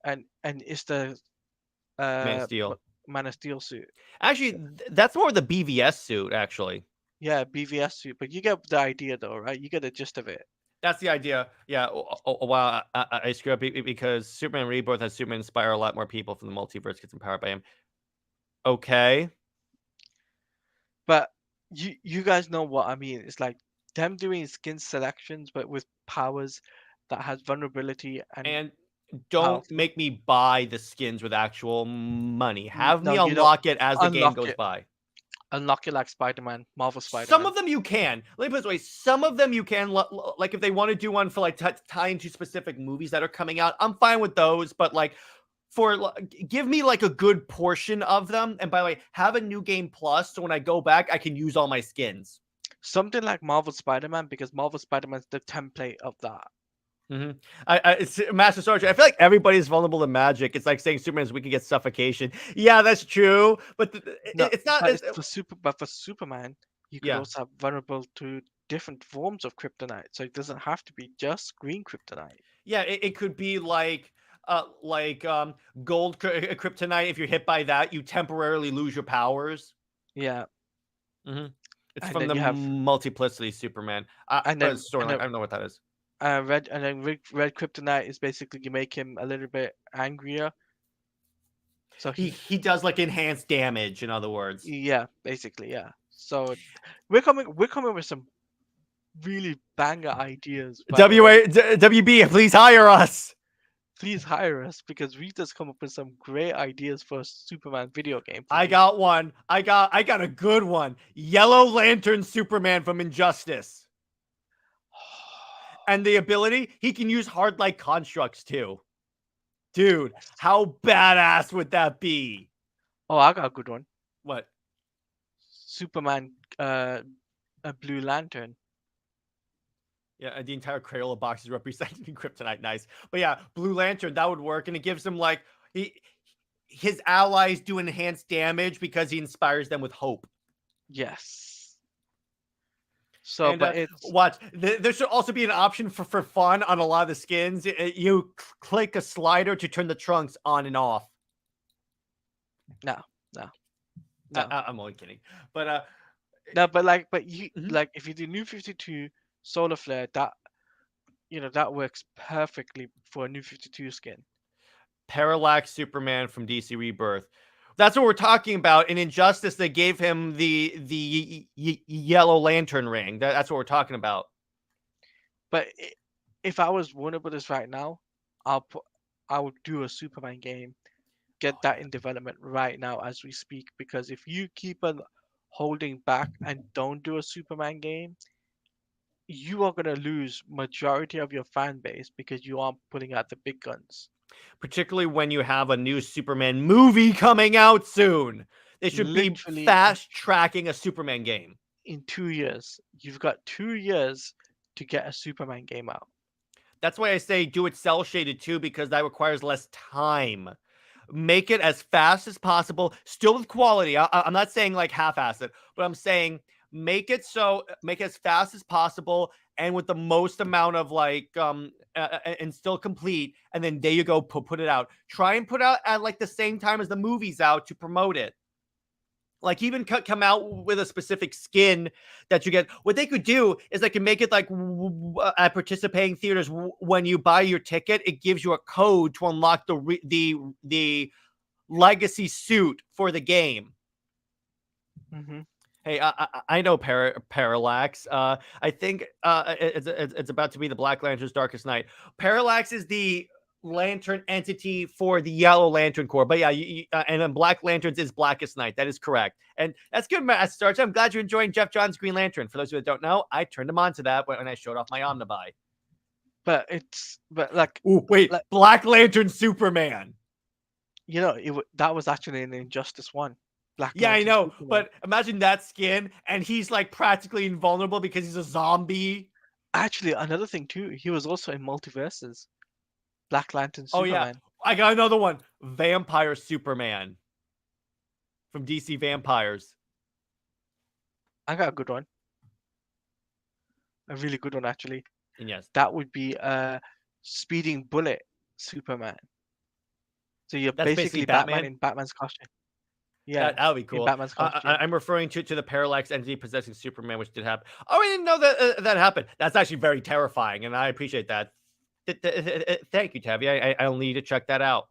and it's the Man of Steel. Man of Steel suit. Actually, that's more the BVS suit. Actually, yeah, BVS suit. But you get the idea, though, right? You get the gist of it. That's the idea. Yeah. Wow. I screw up because Superman Rebirth has Superman inspire a lot more people from the multiverse gets empowered by him. Okay. But you guys know what I mean. It's like them doing skin selections, but with powers that has vulnerability and don't make me buy the skins with actual money. Have me unlock it as the game goes by. Unlock it like Spider-Man, Marvel Spider-Man. Some of them you can. Let me put it this way. Some of them you can. Like if they want to do one for like tie into specific movies that are coming out, I'm fine with those. But like give me like a good portion of them. And by the way, have a new game plus so when I go back, I can use all my skins. Something like Marvel Spider-Man, because Marvel Spider-Man's the template of that. Mm-hmm. It's Master Sergeant. I feel like everybody's vulnerable to magic. It's like saying Superman's weak against suffocation. Yeah, that's true, but it's not. But for Superman, you could also have vulnerable to different forms of kryptonite, so it doesn't have to be just green kryptonite. Yeah, it could be gold kryptonite. If you're hit by that, you temporarily lose your powers. Yeah, hmm It's and from then the you have Multiplicity Superman and then storyline. I don't know what that is. red kryptonite is basically you make him a little bit angrier. So He does like enhanced damage, in other words. yeah, basically yeah. So we're coming with some really banger ideas, by the way. WB, please hire us. Please hire us because we just come up with some great ideas for a Superman video game for I you. got one. I got a good one. Yellow Lantern Superman from Injustice. And the ability, he can use hard light constructs too. Dude, how badass would that be? Oh, I got a good one. What? Superman, a Blue Lantern. Yeah, the entire Crayola box is represented in Kryptonite. Nice. But yeah, Blue Lantern, that would work. And it gives him like his allies do enhanced damage because he inspires them with hope. Yes. So, And but it's watch, there should also be an option for fun on a lot of the skins. You click a slider to turn the trunks on and off. no. I'm only kidding. But No, but you Mhm. like if you do New 52 Solar Flare, that works perfectly for a New 52 skin. Parallax Superman from DC Rebirth. That's what we're talking about. In Injustice, they gave him the Yellow Lantern ring. That's what we're talking about. But if I was Warner Brothers right now, I would do a Superman game, get that in development right now as we speak. Because if you keep on holding back and don't do a Superman game, you are gonna lose majority of your fan base because you aren't putting out the big guns. Particularly when you have a new Superman movie coming out soon. They should be Literally fast tracking a Superman game. in 2 years, you've got 2 years to get a Superman game out. That's why I say do it cell shaded too, because that requires less time. Make it as fast as possible, still with quality. I'm not saying like half-ass it, but I'm saying make it as fast as possible and with the most amount of and still complete. And then there you go, put it out. Try and put out at like the same time as the movie's out to promote it. Like even come out with a specific skin that you get. What they could do is they can make it like at participating theaters. When you buy your ticket, it gives you a code to unlock the legacy suit for the game. Mm-hmm. Hey, I know Parallax. I think it's about to be the Black Lantern's Darkest Night. Parallax is the Lantern entity for the Yellow Lantern Corps. But yeah, and then Black Lanterns is Blackest Night. That is correct. And that's good, Matt Starch. I'm glad you're enjoying Jeff Johns' Green Lantern. For those who don't know, I turned him on to that when I showed off my Omnibuy. But like, ooh, wait, like, Black Lantern Superman. That was actually an Injustice 1. Black Lantern, I know, Superman. But imagine that skin, and he's like practically invulnerable because he's a zombie. Actually, another thing too, he was also in Multiverses. Black Lantern Superman. Oh yeah, I got another one. Vampire Superman from DC Vampires. I got a good one. A really good one, actually. And yes, that would be Speeding Bullet Superman. So you're basically Batman in Batman's costume. Yeah, that would be cool. Batman's costume. I'm referring to the Parallax entity possessing Superman, which did happen. Oh, I didn't know that happened. That's actually very terrifying, and I appreciate that. Thank you, Tabby. I'll need to check that out.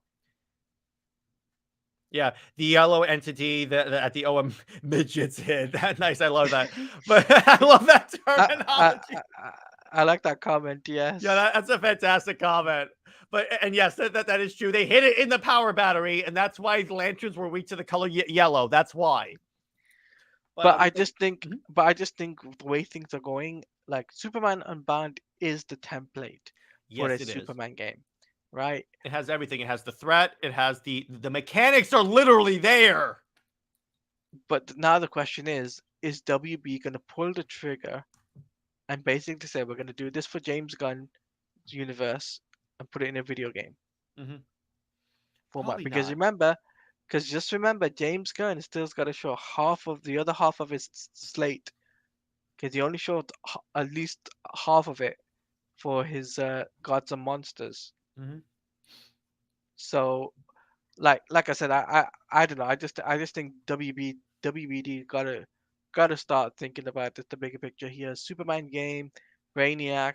Yeah, the yellow entity that at the OM midgets hid. Nice, I love that. But I love that terminology. I like that comment. Yes. Yeah, that's a fantastic comment. But and yes, that is true. They hid it in the power battery, and that's why the lanterns were weak to the color yellow. That's why. But I just think the way things are going, like Superman Unbound is the template for a Superman game, right? It has everything. It has the threat. It has the mechanics are literally there. But now the question is WB going to pull the trigger and basically say we're going to do this for James Gunn's universe and put it in a video game format? Because remember, James Gunn still's got to show the other half of his slate, because he only showed at least half of it for his Gods and Monsters. Mhm. So like I said, I don't know. I just think WBD gotta start thinking about the bigger picture here. Superman game, Braniac,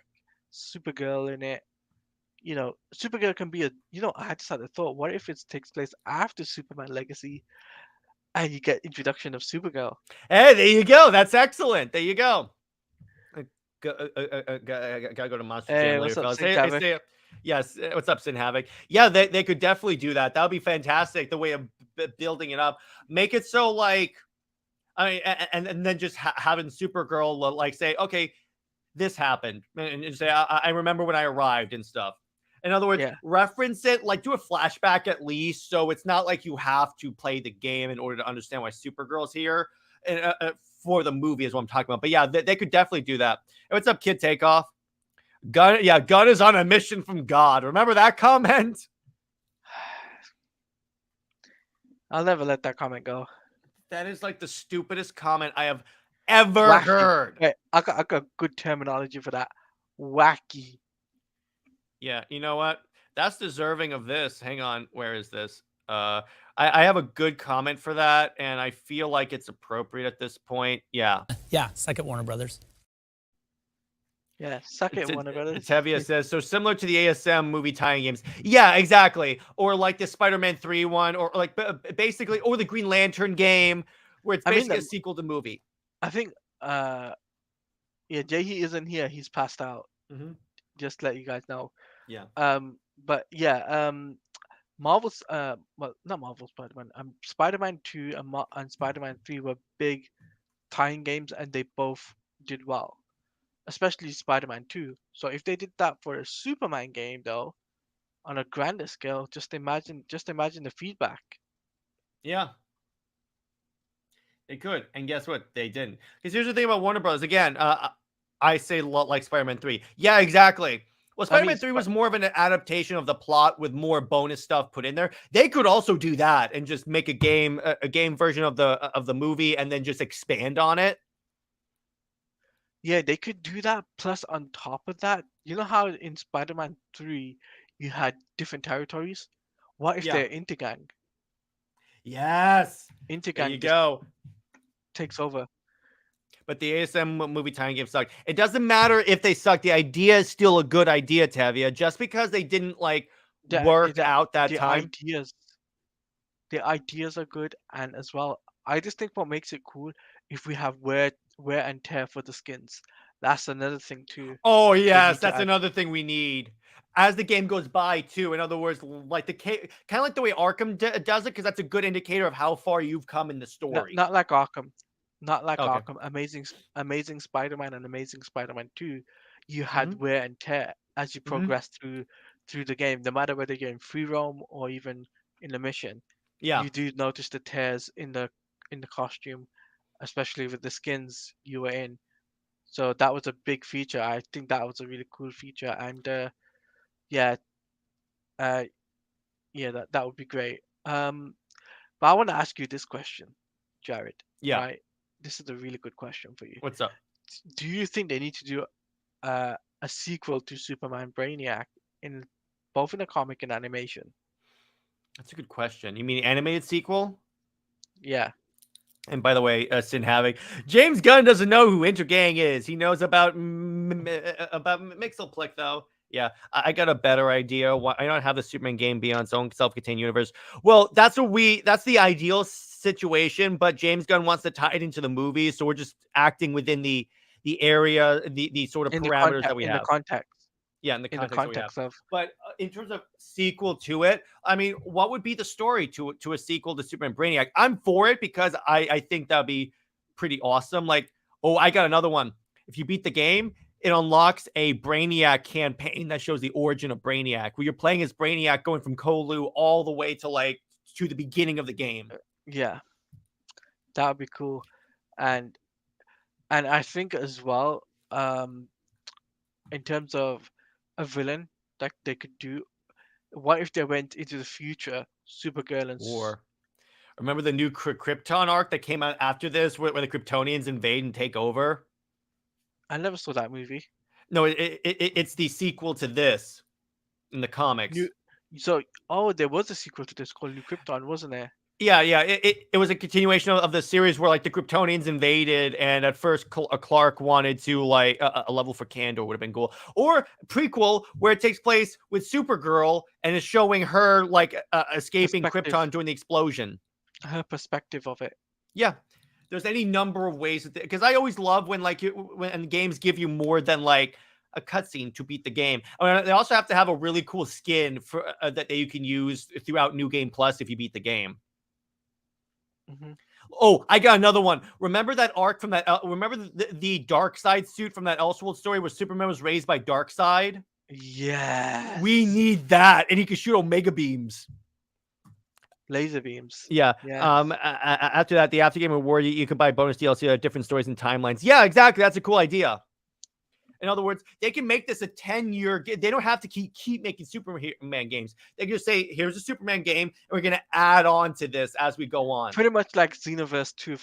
Supergirl in it. Supergirl can be I just had a thought. What if it takes place after Superman Legacy and you get introduction of Supergirl? Hey, there you go. That's excellent. There you go. Gotta go to Monster Jam Hey, later, what's up, fellas. Hey, Sync hey, Havoc? stay up. Yes, what's up, Sin Havoc? Yeah, they could definitely do that. That would be fantastic. The way of building it up, make it so like, I mean, and then just having Supergirl like say, okay, this happened, and say, I remember when I arrived and stuff. In other words, Yeah, reference it, like do a flashback at least, so it's not like you have to play the game in order to understand why Supergirl's here. And for the movie is what I'm talking about. But yeah, they could definitely do that. Hey, what's up, Kid Takeoff? Gun, yeah, Gun is on a mission from God. Remember that comment? I'll never let that comment go. That is like the stupidest comment I have ever Wacky. heard. Wait, I got good terminology for that. Wacky. Yeah, you know what? That's deserving of this. Hang on, where is this? I have a good comment for that, and I feel like it's appropriate at this point. Yeah. Yeah, second Warner Brothers. Yeah, suck it, Warner Brothers. Tevia says, so similar to the ASM movie tie-in games. Yeah, exactly. Or like the Spider-Man 3 one, or like basically, or the Green Lantern game, where it's I mean, basically a sequel to movie. I think yeah, JJheat isn't here. He's passed out. Mm-hmm. Just to let you guys know. Yeah. But yeah, Marvel's well, not Marvel Spider-Man. Spider-Man 2 and Spider-Man 3 were big tie-in games, and they both did well, especially Spider-Man 2. So if they did that for a Superman game, though, on a grander scale, just imagine the feedback. Yeah. They could, and guess what? They didn't. Because here's the thing about Warner Bros. Again, I say a lot like Spider-Man 3. Yeah, exactly. Well, I mean, Spider-Man 3 was more of an adaptation of the plot with more bonus stuff put in there. They could also do that and just make a game version of the movie and then just expand on it. Yeah, they could do that. Plus, on top of that, you know how in Spider-Man 3 you had different territories? What if Yeah. they're Intergang? Yes. There Intergang you just go. takes over. But the ASM movie tie-in game sucked. It doesn't matter if they suck. The idea is still a good idea, Tavia. Just because they didn't like work out that the time. ideas are good, and as well, I just think what makes it cool if we have wear and tear for the skins. That's another thing too. Oh They yes, need to that's add. another thing we need. As the game goes by, too. In other words, like kind of like the way Arkham does it, because that's a good indicator of how far you've come in the story. Not like Arkham. Not like Okay. Arkham. Amazing Spider-Man and Amazing Spider-Man 2, you had Mhm. wear and tear as you Mhm. progress through the game, no matter whether you're in free roam or even in the mission. Yeah. You do notice the tears in the costume, especially with the skins you were in. So that was a big feature. I think that was a really cool feature, and yeah, uh, yeah, that would be great. But I want to ask you this question, Jared. Yeah. Right? This is a really good question for you. What's up? Do you think they need to do a sequel to Superman Braniac in both in the comic and animation? That's a good question. You mean animated sequel? Yeah. And by the way, Sin Havoc, James Gunn doesn't know who Intergang is. He knows about Mixelplick, though. Yeah, I got a better idea. Why I don't have the Superman game be on its own self-contained universe. Well, that's the ideal situation, but James Gunn wants to tie it into the movie, so we're just acting within the area, the sort of parameters that we have. Yeah, in the context that we have. Of. But in terms of sequel to it, I mean, what would be the story to a sequel to Superman Brainiac? I'm for it because I think that'd be pretty awesome. Like, oh, I got another one. If you beat the game, it unlocks a Brainiac campaign that shows the origin of Brainiac, where you're playing as Brainiac going from Kolu all the way to the beginning of the game. Yeah, that would be cool, and I think as well, in terms of a villain that they could do, what if they went into the future, Supergirl and War. Remember the new Krypton arc that came out after this, where the Kryptonians invade and take over? I never saw that movie. No, it's the sequel to this in the comics. New, so oh, there was a sequel to this called New Krypton, wasn't there? Yeah, it was a continuation of the series where like the Kryptonians invaded, and at first Clark wanted to like a level for Kandor would have been cool, or prequel where it takes place with Supergirl and is showing her like escaping Perspective, Krypton during the explosion. her perspective of it. Yeah, there's any number of ways because I always love when like when games give you more than like a cutscene to beat the game. I mean, they also have to have a really cool skin for that you can use throughout New Game Plus if you beat the game. Mm-hmm. Oh, I got another one. Remember that arc from that? Remember the Dark Side suit from that Elseworld story where Superman was raised by Darkseid? Yes. We need that, and he can shoot Omega beams. Laser beams. Yeah. Yes. After that, the after game reward you can buy bonus DLC of different stories and timelines. Yeah, exactly. That's a cool idea. In other words, they can make this a 10-year game. They don't have to keep making Superman games. They can just say, here's a Superman game, and we're going to add on to this as we go on. Pretty much like Xenoverse 2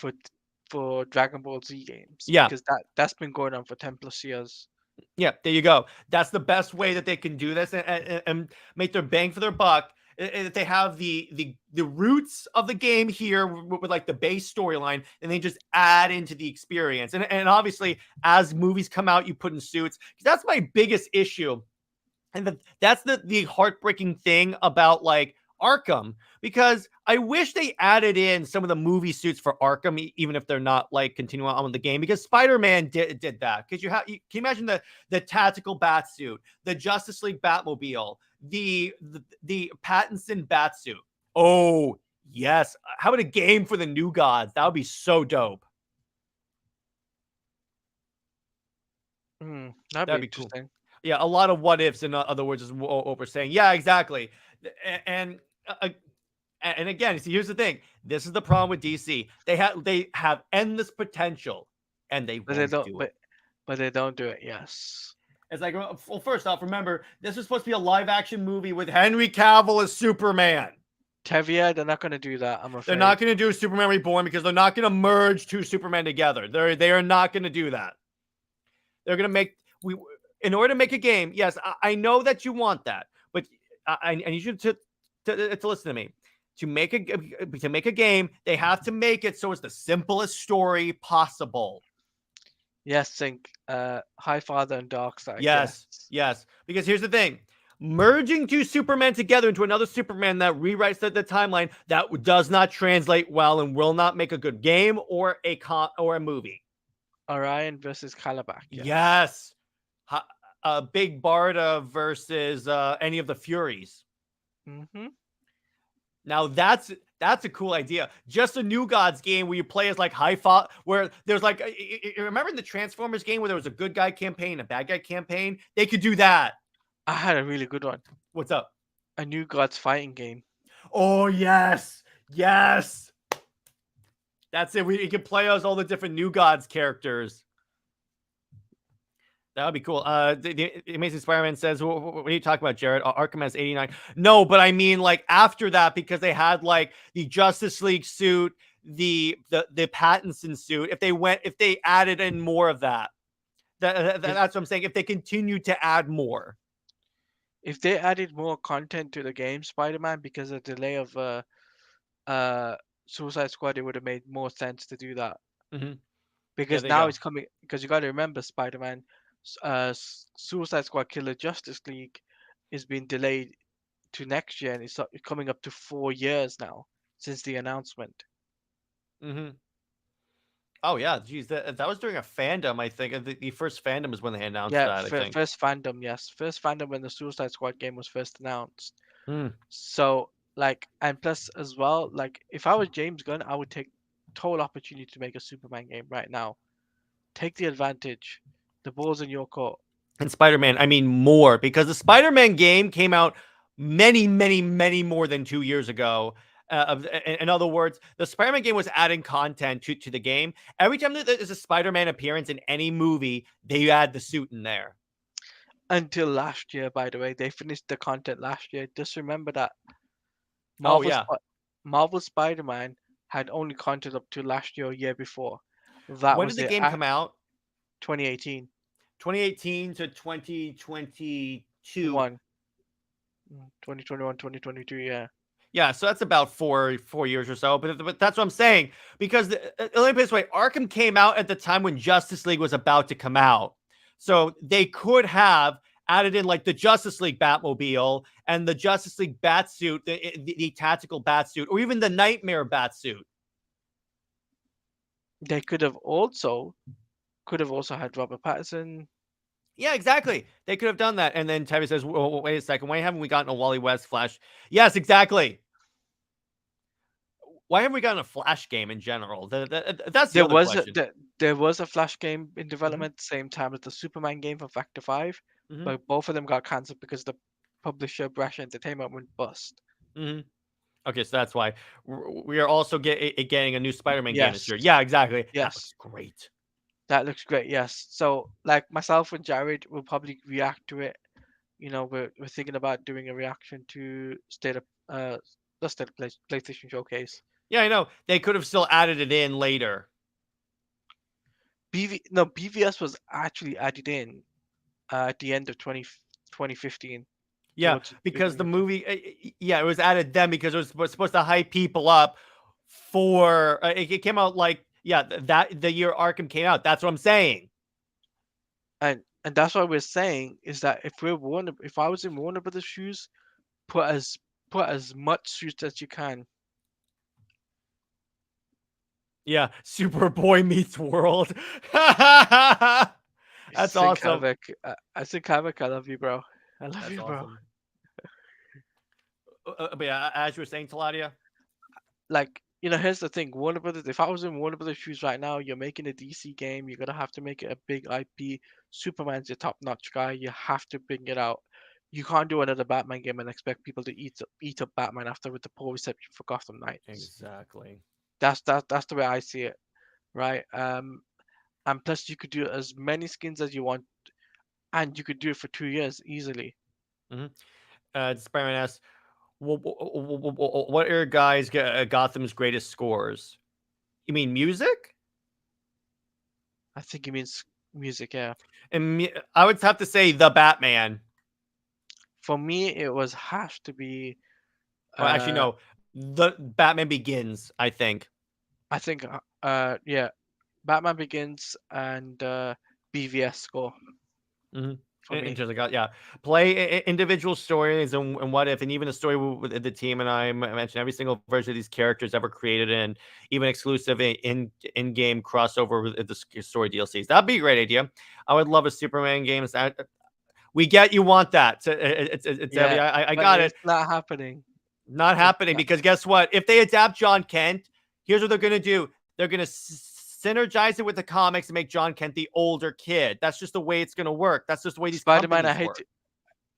for Dragon Ball Z games. Yeah. Because that's been going on for 10 plus years. Yeah, there you go. That's the best way that they can do this and make their bang for their buck. If they have the roots of the game here with like the base storyline, and they just add into the experience. And obviously, as movies come out, you put in suits. That's my biggest issue, and that's the heartbreaking thing about like Arkham, because I wish they added in some of the movie suits for Arkham, even if they're not like continuing on with the game, because Spider-Man did that. Because can you imagine the tactical bat suit, the Justice League Batmobile, the Pattinson bat suit? Oh yes, how about a game for the New Gods? That would be so dope. That'd be interesting. Cool. Yeah, a lot of what ifs, in other words, is what we're saying. Yeah, exactly. And again, see, here's the thing. This is the problem with DC. They have endless potential, and they won't do it. But they don't do it. Yes. It's like, well, first off, remember this is supposed to be a live action movie with Henry Cavill as Superman. Tevia, they're not going to do that. I'm afraid they're not going to do Superman Reborn because they're not going to merge two Superman together. They are not going to do that. They're going to make in order to make a game. Yes, I know that you want that, but I need you to listen to me. To make a game, they have to make it so it's the simplest story possible. Yes, think Highfather and Darkseid. Yes. Because here's the thing. Merging two Supermen together into another Superman that rewrites the timeline, that does not translate well and will not make a good game or a movie. Orion versus Calabac. Yes. Big Barda versus any of the Furies. Mm-hmm. Now that's a cool idea. Just a New Gods game where you play as like Hi-Fi, where there's like, remember in the Transformers game where there was a good guy campaign, a bad guy campaign? They could do that. I had a really good one. What's up? A New Gods fighting game. Oh yes. That's it. We can play as all the different New Gods characters. That would be cool. The Amazing Spider-Man says, what are you talking about, Jared? Arkham has 89. No, but I mean like after that, because they had like the Justice League suit, the Pattinson suit. If they added in more of that, that's what I'm saying. If they continue to add more. If they added more content to the game, Spider-Man, because of the delay of Suicide Squad, it would have made more sense to do that. Mm-hmm. Because now it's coming. Because you got to remember, Spider-Man, Suicide Squad Killer Justice League is being delayed to next year, and it's coming up to 4 years now since the announcement. Mm-hmm. Oh yeah, geez, that was during a fandom. I think the first fandom is when they announced that. I think first fandom, yes, first fandom when the Suicide Squad game was first announced. Hmm. So like, and plus as well, like if I was James Gunn, I would take total opportunity to make a Superman game right now. Take the advantage. The ball's in your court. And Spider-Man, I mean more, because the Spider-Man game came out many more than 2 years ago. In other words, the Spider-Man game was adding content to the game. Every time there's a Spider-Man appearance in any movie, they add the suit in there. Until last year, by the way, they finished the content last year. Just remember that. Marvel Spider-Man had only content up to last year or year before. When did the game come out? 2018. 2018 to 2022. One. 2021, 2022, yeah. Yeah, so that's about 4 years or so. But that's what I'm saying, because let me put it this way: Arkham came out at the time when Justice League was about to come out, so they could have added in like the Justice League Batmobile and the Justice League Batsuit, the tactical Batsuit, or even the Nightmare Batsuit. They could have also had Robert Pattinson. Yeah, exactly. They could have done that. And then Tevye says, wait a second. Why haven't we gotten a Wally West Flash? Yes, exactly. Why haven't we gotten a Flash game in general? That's the There other was a question. there was a Flash game in Mm-hmm. development same time as the Superman game for Factor 5, Mm-hmm. but both of them got cancelled because the publisher Brash Entertainment went bust. Mm-hmm. Okay, so that's why we are also getting a new Spider-Man game this Yes, year. Yeah, exactly. That yes, looks great. that looks great. Yes, so like myself and Jared will probably react to it. You know, we're thinking about doing a reaction to the State of PlayStation Showcase. Yeah, I know. They could have still added it in later. BVS was actually added in at the end of 2015 Yeah, towards the because beginning the of movie, yeah, it was added then because it was supposed to hype people up for. It came out like, yeah, that the year Arkham came out. That's what I'm saying. and that's what we're saying is that if I was in Warner Brothers shoes, put as put as much suits as you can. Yeah, Superboy meets World. That's Sync awesome. Havoc. I Sync Havoc. I love you, bro. I love That's you, bro. awesome. But yeah, as you were saying, Taladia. Like, here's the thing. Warner Brothers. If I was in Warner Brothers shoes right now, you're making a DC game. You're gonna have to make it a big IP. Superman's your top-notch guy. You have to bring it out. You can't do another Batman game and expect people to eat up Batman after with the poor reception for Gotham Knights. Exactly. That's the way I see it, right? And plus you could do as many skins as you want, and you could do it for 2 years easily. Spider-Man asks, what are guys Gotham's greatest scores? You mean music? I think it means music, yeah. And I would have to say the Batman. For me, it was have to be. Well, actually, no. The Batman Begins, I think. I think, yeah, Batman Begins and BVS score Mm-hmm. for In me. terms of, yeah, play individual stories and what if, and even a story with the team and I mentioned every single version of these characters ever created, and even exclusive in-game crossover with the story DLCs. That'd be a great idea. I would love a Superman game. We get you want that. It's Yeah, I but got it. it's not happening. Not happening because guess what? If they adapt John Kent, here's what they're gonna do. They're gonna synergize it with the comics and make John Kent the older kid. That's just the way it's gonna work. That's just the way these Spider-Man, companies work.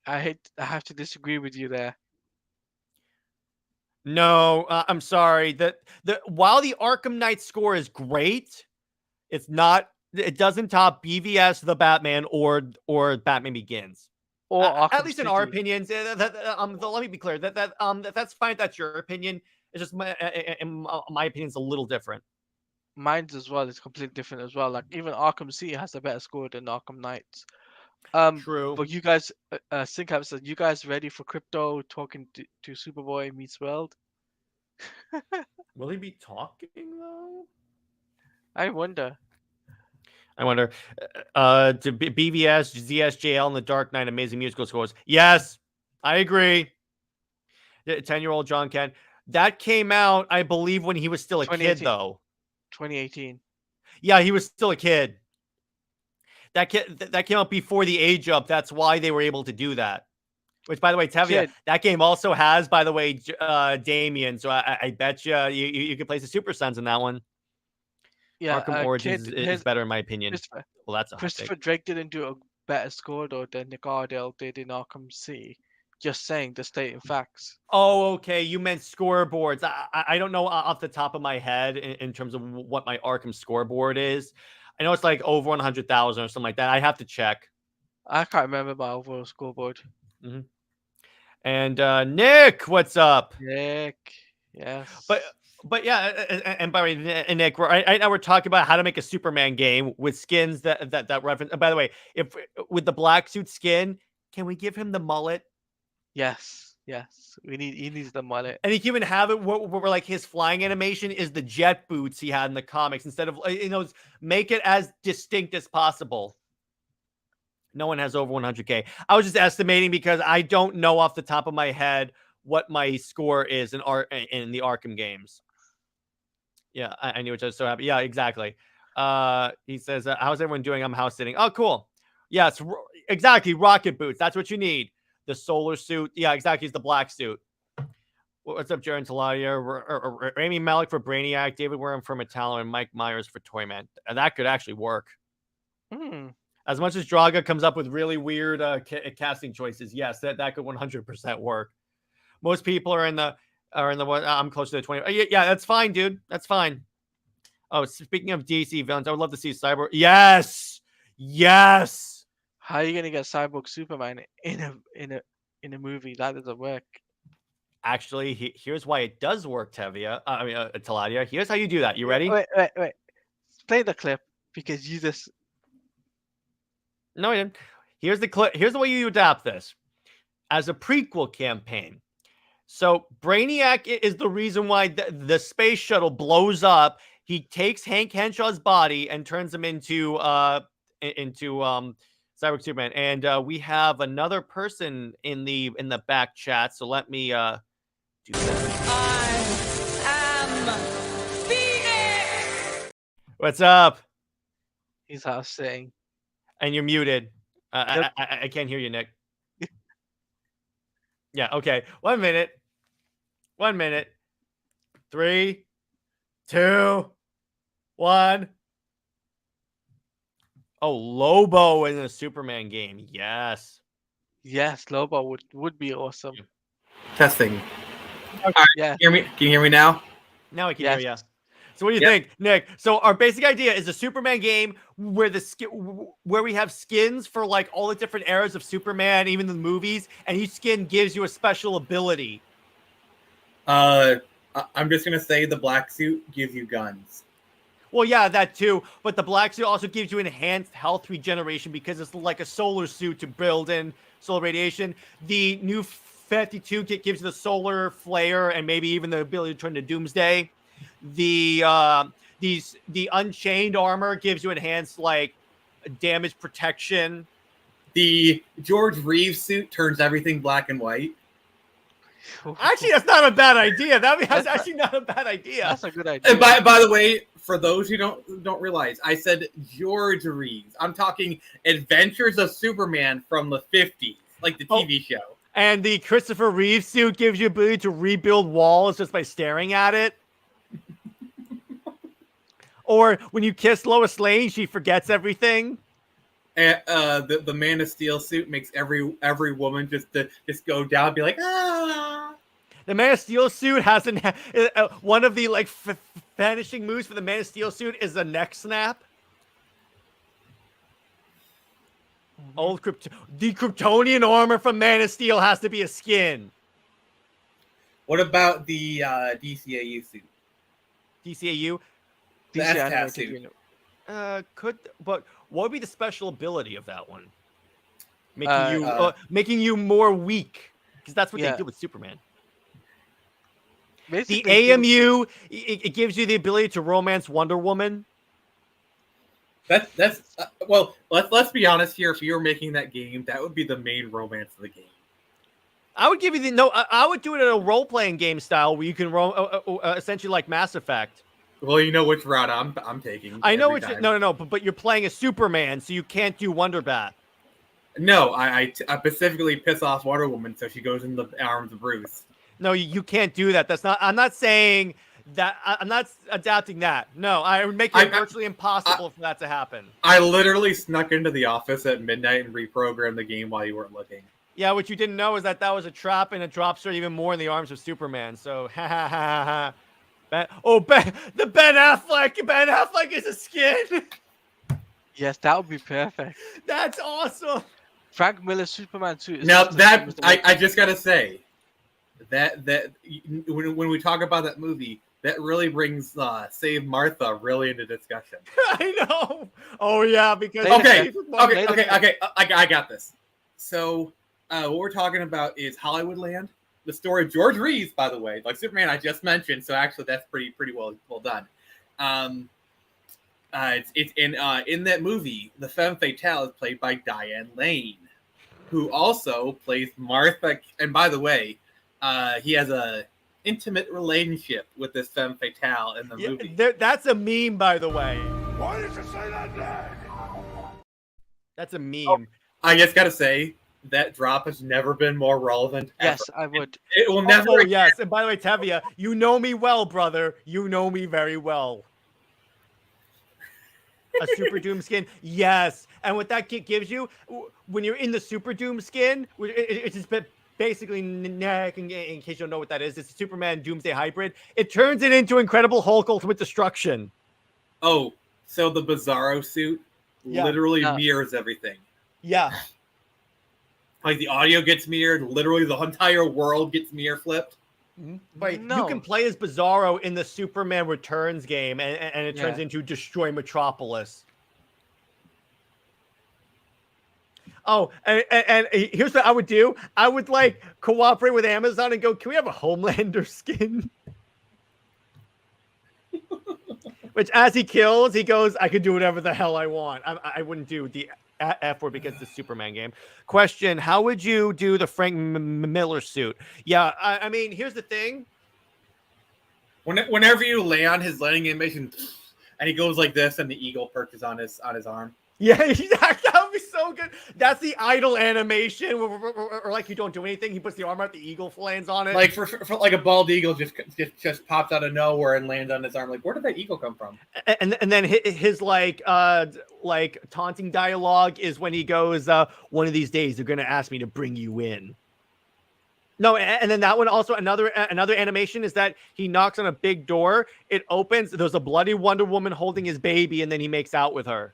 I have to disagree with you there. No, I'm sorry. While the Arkham Knight score is great, it's not. It doesn't top BVS, the Batman, or Batman Begins. Or At Arkham least in our City. opinions. Let me be clear. That's fine. If that's your opinion. It's just my opinion is a little different. Mine's as well is completely different as well. Like even Arkham City has a better score than Arkham Knights. True. But you guys, Sync said, you guys ready for crypto talking to Superboy meets World? Will he be talking though? I wonder. To BVS, ZSJL, and the Dark Knight, amazing musical scores. Yes, I agree. 10-year-old John Kent. That came out, I believe, when he was still a kid, though. 2018. Yeah, he was still a kid. That came out before the age up. That's why they were able to do that. Which, by the way, Tevye, that game also has, by the way, Damien. So I bet you could place the Super Sons in that one. Yeah, Arkham Origins is better in my opinion. Well, that's a Christopher Drake didn't do a better score though than Nick Ardell did in Arkham City. Just saying, the stating facts. Oh, okay. You meant scoreboards. I don't know off the top of my head in terms of what my Arkham scoreboard is. I know it's like over 100,000 or something like that. I have to check. I can't remember my overall scoreboard. Mm-hmm. And Nick, what's up? Nick, yes. But But yeah, and by the way, and Nick, right now we're talking about how to make a Superman game with skins that reference. By the way, if with the black suit skin, can we give him the mullet? Yes, yes. He needs the mullet. And he can even have it where like his flying animation is the jet boots he had in the comics instead of make it as distinct as possible. No one has over 100K. I was just estimating because I don't know off the top of my head what my score is in the Arkham games. Yeah, I knew it. I was so happy. Yeah, exactly. He says, how's everyone doing? I'm house sitting. Oh, cool. Yes, exactly. Rocket boots. That's what you need. The solar suit. Yeah, exactly. It's the black suit. What's up, Jaron Taladia? Rami Malek for Braniac, David Warren for Metallo, and Mike Myers for Toyman. That could actually work. As much as Draga comes up with really weird casting choices, yes, that could 100% work. Most people are in the one. I'm close to the 20. Yeah, that's fine, dude. That's fine. Oh, speaking of DC villains, I would love to see Cyborg. Yes. How are you gonna get Cyborg Superman in a movie? That doesn't work. Actually, here's why it does work, Tevia. Taladia. Here's how you do that. You ready? Wait. Play the clip because you just. No, I didn't. Here's the clip. Here's the way you adapt this as a prequel campaign. So Braniac is the reason why the space shuttle blows up. He takes Hank Henshaw's body and turns him into Cyborg Superman. And we have another person in the back chat. So let me do that. I am Phoenix. What's up? He's house sitting. And you're muted. I can't hear you, Nick. Yeah, okay. 1 minute. 1 minute. 3, 2, 1. Oh, Lobo in a Superman game. Yes. Yes, Lobo would be awesome. Testing. Yeah. Can you hear me now? Now I can Yes. hear you. So what do you think, Nick? So our basic idea is a Superman game where where we have skins for like all the different eras of Superman, even the movies, and each skin gives you a special ability. I'm just gonna say the black suit gives you guns. Well, yeah, that too. But the black suit also gives you enhanced health regeneration because it's like a solar suit to build in solar radiation. The new 52 kit gives you the solar flare and maybe even the ability to turn to Doomsday. The Unchained armor gives you enhanced like damage protection. The George Reeves suit turns everything black and white. Actually, that's not a bad idea. That's actually not a bad idea. That's a good idea. And by the way, for those who don't realize, I said George Reeves. I'm talking Adventures of Superman from the 50s, like the TV show. And the Christopher Reeve suit gives you ability to rebuild walls just by staring at it. Or when you kiss Lois Lane, she forgets everything. And the Man of Steel suit makes every woman just go down and be like, ah. The Man of Steel suit has one of the like vanishing moves for the Man of Steel suit is a neck snap. The Kryptonian armor from Man of Steel has to be a skin. What about the DCAU suit? DCAU? The DC STAT animated suit. unit. But what would be the special ability of that one? Making you more weak, because that's what they do with Superman. Basically, The AMU it gives you the ability to romance Wonder Woman. That's well. Let's be honest here. If you were making that game, that would be the main romance of the game. I would give you I would do it in a role playing game style where you can essentially like Mass Effect. Well, you know which route I'm taking. I know no, but you're playing a Superman, so you can't do Wonder Bat. No, I specifically piss off Wonder Woman, so she goes in the arms of Bruce. No, you can't do that. That's not. I'm not saying that. I'm not adapting that. No, I would make it virtually impossible for that to happen. I literally snuck into the office at midnight and reprogrammed the game while you weren't looking. Yeah, what you didn't know is that was a trap, and it drops her even more in the arms of Superman. So, ha ha ha ha. Ben Affleck. Ben Affleck is a skin. Yes, that would be perfect. That's awesome. Frank Miller's Superman suit. Now that I just gotta say that when we talk about that movie, that really brings Save Martha really into discussion. I know. Oh yeah, because Okay, Later. okay. I got this. So what we're talking about is Hollywoodland, the story of George Reeves, by the way, like Superman I just mentioned. So actually, that's pretty well done. It's in that movie, the femme fatale is played by Diane Lane, who also plays Martha. And by the way, he has a intimate relationship with this femme fatale in the movie. That's a meme, by the way. Why did you say that name? That's a meme. I just gotta say that drop has never been more relevant. Yes, ever. I would. It will never. Oh yes, and by the way, Tevia, you know me well, brother. You know me very well. A Super Doom skin, yes. And what that kit gives you when you're in the Super Doom skin, it's just basically, in case you don't know what that is, it's a Superman Doomsday hybrid. It turns it into Incredible Hulk Ultimate Destruction. Oh, so the Bizarro suit literally mirrors everything. Yeah. Like the audio gets mirrored, literally the entire world gets mirror flipped. Right. No. You can play as Bizarro in the Superman Returns game, and it turns into Destroy Metropolis. Oh, and here's what I would do. I would like cooperate with Amazon and go, can we have a Homelander skin? Which as he kills, he goes, I could do whatever the hell I want. I wouldn't do the F word because it's the Superman game. Question, how would you do the Frank Miller suit? Yeah, I mean, here's the thing. Whenever you lay on his landing animation, and he goes like this, and the eagle perches on his arm. Yeah, that would be so good. That's the idle animation, or like you don't do anything. He puts the arm out, the eagle lands on it. Like for like a bald eagle just pops out of nowhere and lands on his arm. Like, where did that eagle come from? And then his like taunting dialogue is when he goes, one of these days they're gonna ask me to bring you in. No, and then that one also another animation is that he knocks on a big door. It opens. There's a bloody Wonder Woman holding his baby, and then he makes out with her.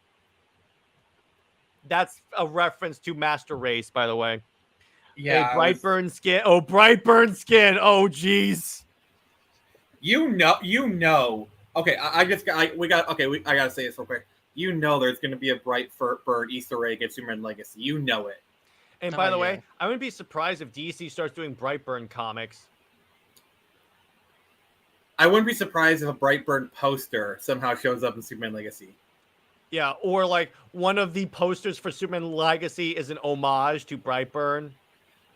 That's a reference to Master Race, by the way. Yeah, hey, Brightburn skin. Oh, Brightburn skin. Oh, jeez. You know. Okay, I gotta say this real quick. You know, there's gonna be a Brightburn Easter egg at Superman Legacy. You know it. And by the way, I wouldn't be surprised if DC starts doing Brightburn comics. I wouldn't be surprised if a Brightburn poster somehow shows up in Superman Legacy. Yeah, or like one of the posters for Superman Legacy is an homage to Brightburn.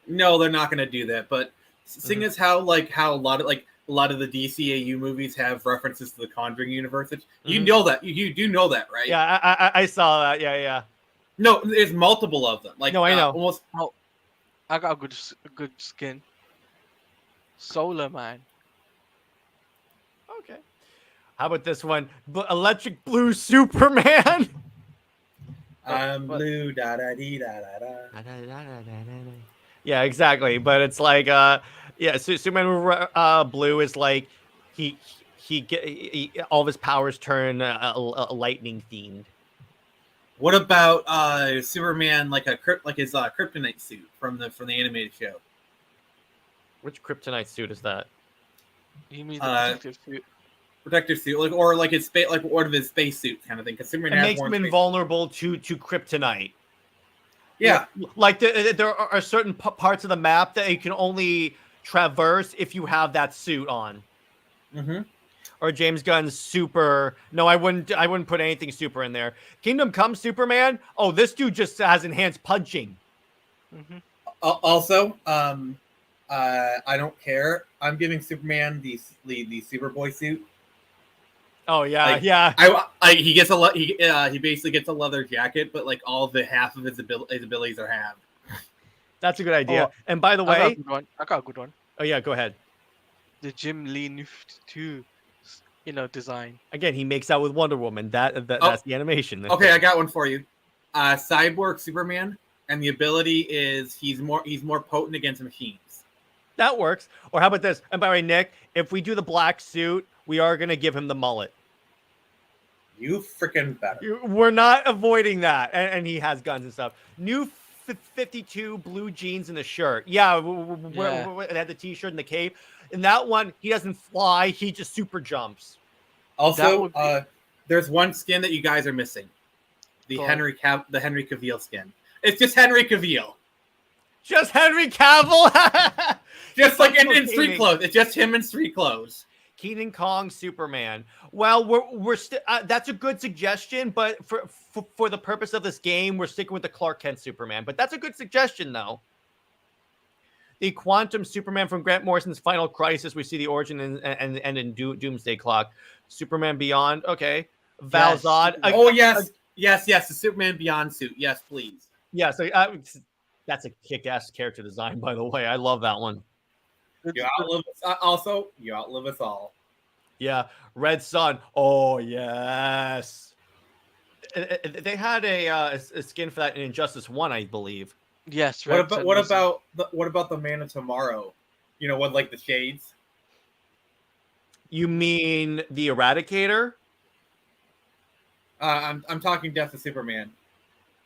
No, they're not going to do that. But seeing as how a lot of the DCAU movies have references to the Conjuring universe, you know that you do know that, right? Yeah, I saw that. Yeah. No, there's multiple of them. Like, no, I know. Oh, I got a good skin. Solar Man. Okay. How about this one? Electric Blue Superman. I'm blue, da da dee da da da. Yeah, exactly. But it's like, Superman Blue is like he all of his powers turn lightning themed. What about Superman like his kryptonite suit from the animated show? Which kryptonite suit is that? You mean the protective suit? Protective suit, like his space, like one of his space suits kind of thing. Because Superman makes him invulnerable to kryptonite. Yeah, like there are certain parts of the map that you can only traverse if you have that suit on. Mm-hmm. Or James Gunn's super. No, I wouldn't put anything super in there. Kingdom Come Superman. Oh, this dude just has enhanced punching. Mm-hmm. Also, I don't care. I'm giving Superman the Superboy suit. Oh yeah, like, yeah. He gets he basically gets a leather jacket, but like all the half of his abilities are halved. That's a good idea. Oh, and by the way, I got a good one. Oh yeah, go ahead. The Jim Lee Nuft 2, design. Again, he makes out with Wonder Woman. That's the animation. Okay, I got one for you. Cyborg Superman, and the ability is he's more potent against machines. That works. Or how about this? And by the way, Nick, if we do the black suit, we are gonna give him the mullet. You freaking better. We're not avoiding that, and he has guns and stuff. New 52 blue jeans and a shirt. Yeah, Yeah. it had the t-shirt and the cape. In that one, he doesn't fly; he just super jumps. Also, would be- there's one skin that you guys are missing: the Go on. Henry Cavill skin. It's just Henry Cavill, Just Henry Cavill, just like in Gaming. street clothes. It's just him in street clothes. Keenan Kong Superman. Well, we're that's a good suggestion, but for the purpose of this game, we're sticking with the Clark Kent Superman. But that's a good suggestion, though. The Quantum Superman from Grant Morrison's Final Crisis. We see the origin and in Doomsday Clock. Superman Beyond. Okay. Yes, Valzad. Superman. Oh yes, the Superman Beyond suit. Yes, please. Yeah. So that's a kick-ass character design, by the way. I love that one. You outlive us. Also, you outlive us all. Yeah, Red Sun. Oh yes. They had a skin for that in Injustice 1, I believe. Yes. What Red Sun was- about the Man of Tomorrow? You know what, like the shades? You mean the Eradicator? I'm talking Death of Superman.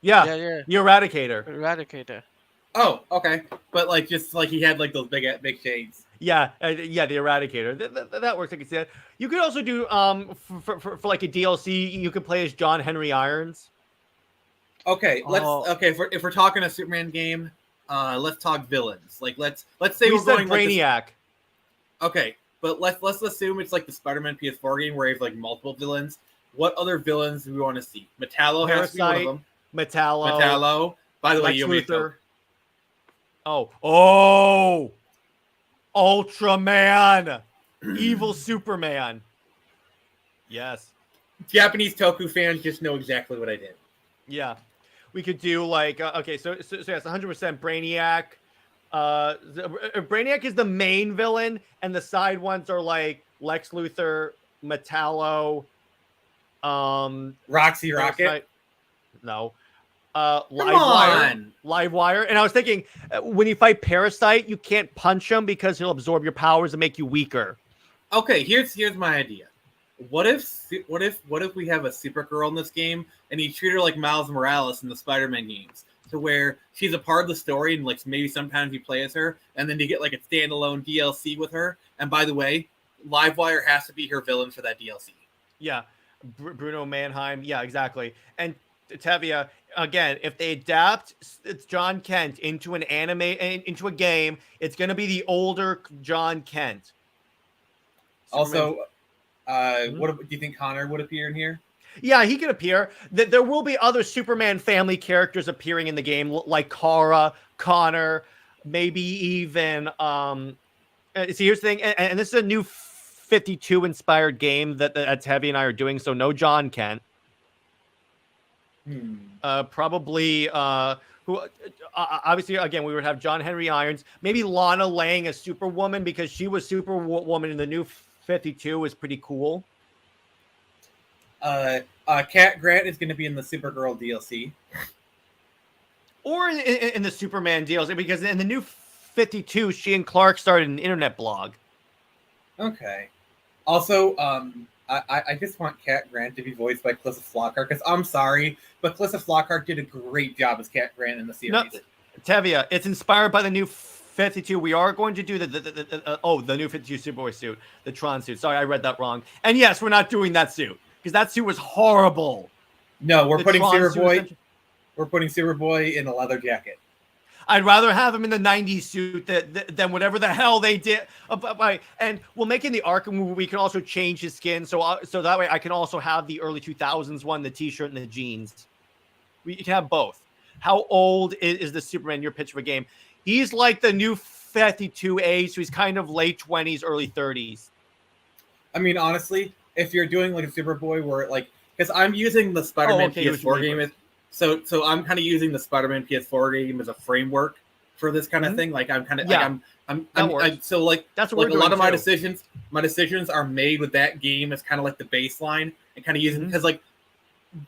Yeah, Yeah. the Eradicator. Eradicator. Oh, okay, but like just like he had like those big shades. Yeah, the Eradicator. That works. I can see that. You could also do for like a DLC. You could play as John Henry Irons. Okay, Oh. if we're talking a Superman game, let's talk villains. Like let's say We we're said going like this, Braniac. okay, but let's assume it's like the Spider-Man PS4 game where you have like multiple villains. What other villains do we want to see? Metallo has to be one of them. Metallo. Metallo. By the way, Lex you made Luthor. Oh, Ultraman, evil Superman. Yes. Japanese Toku fans just know exactly what I did. Yeah, we could do like okay, so yes, 100% Brainiac. Brainiac is the main villain, and the side ones are like Lex Luthor, Metallo, Roxy Rocket. Parasite- No, Come Livewire, on. Livewire. And I was thinking, when you fight Parasite, you can't punch him because he'll absorb your powers and make you weaker. Okay, here's my idea. What if we have a Supergirl in this game and you treat her like Miles Morales in the Spider-Man games, to where she's a part of the story and like maybe sometimes you play as her, and then you get like a standalone DLC with her. And by the way, Livewire has to be her villain for that DLC. Yeah, Bruno Mannheim. Yeah, exactly. And Tevia, again, if they adapt it's John Kent into an anime, into a game, it's going to be the older John Kent. Also, Mhm. what do you think Connor would appear in here? Yeah, he could appear. There will be other Superman family characters appearing in the game, like Kara, Connor, maybe even. See, here's the thing, and this is a new 52 inspired game that Tevi and I are doing. So no John Kent. Probably. Who? Obviously, again, we would have John Henry Irons. Maybe Lana Lang as Superwoman, because she was Superwoman in the new 52 is pretty cool. Cat Grant is going to be in the Supergirl DLC. Or in the Superman DLC, because in the new 52, she and Clark started an internet blog. Okay. Also, I just want Cat Grant to be voiced by Calista Flockhart, because I'm sorry, but Calista Flockhart did a great job as Cat Grant in the series. No, Tevia, it's inspired by the new 52. We are going to do the new 52 Superboy suit, the Tron suit. Sorry, I read that wrong. And yes, we're not doing that suit, because that suit was horrible. No, we're The putting Tron suit Superboy. is- We're putting Superboy in a leather jacket. I'd rather have him in the 90s suit than whatever the hell they did. And we'll make in the Arkham movie, we can also change his skin. So that way I can also have the early 2000s one, the t-shirt and the jeans. We can have both. How old is the Superman, your pitch for a game? He's like the new 52A, so he's kind of late 20s, early 30s. I mean, honestly, if you're doing like a Superboy where like, because I'm using the Spider-Man PS4 game, so I'm kind of using the Spider-Man PS4 game as a framework for this kind of thing. Like I'm kind of so like that's what like a lot of my decisions are made with that game as kind of like the baseline and kind of using because like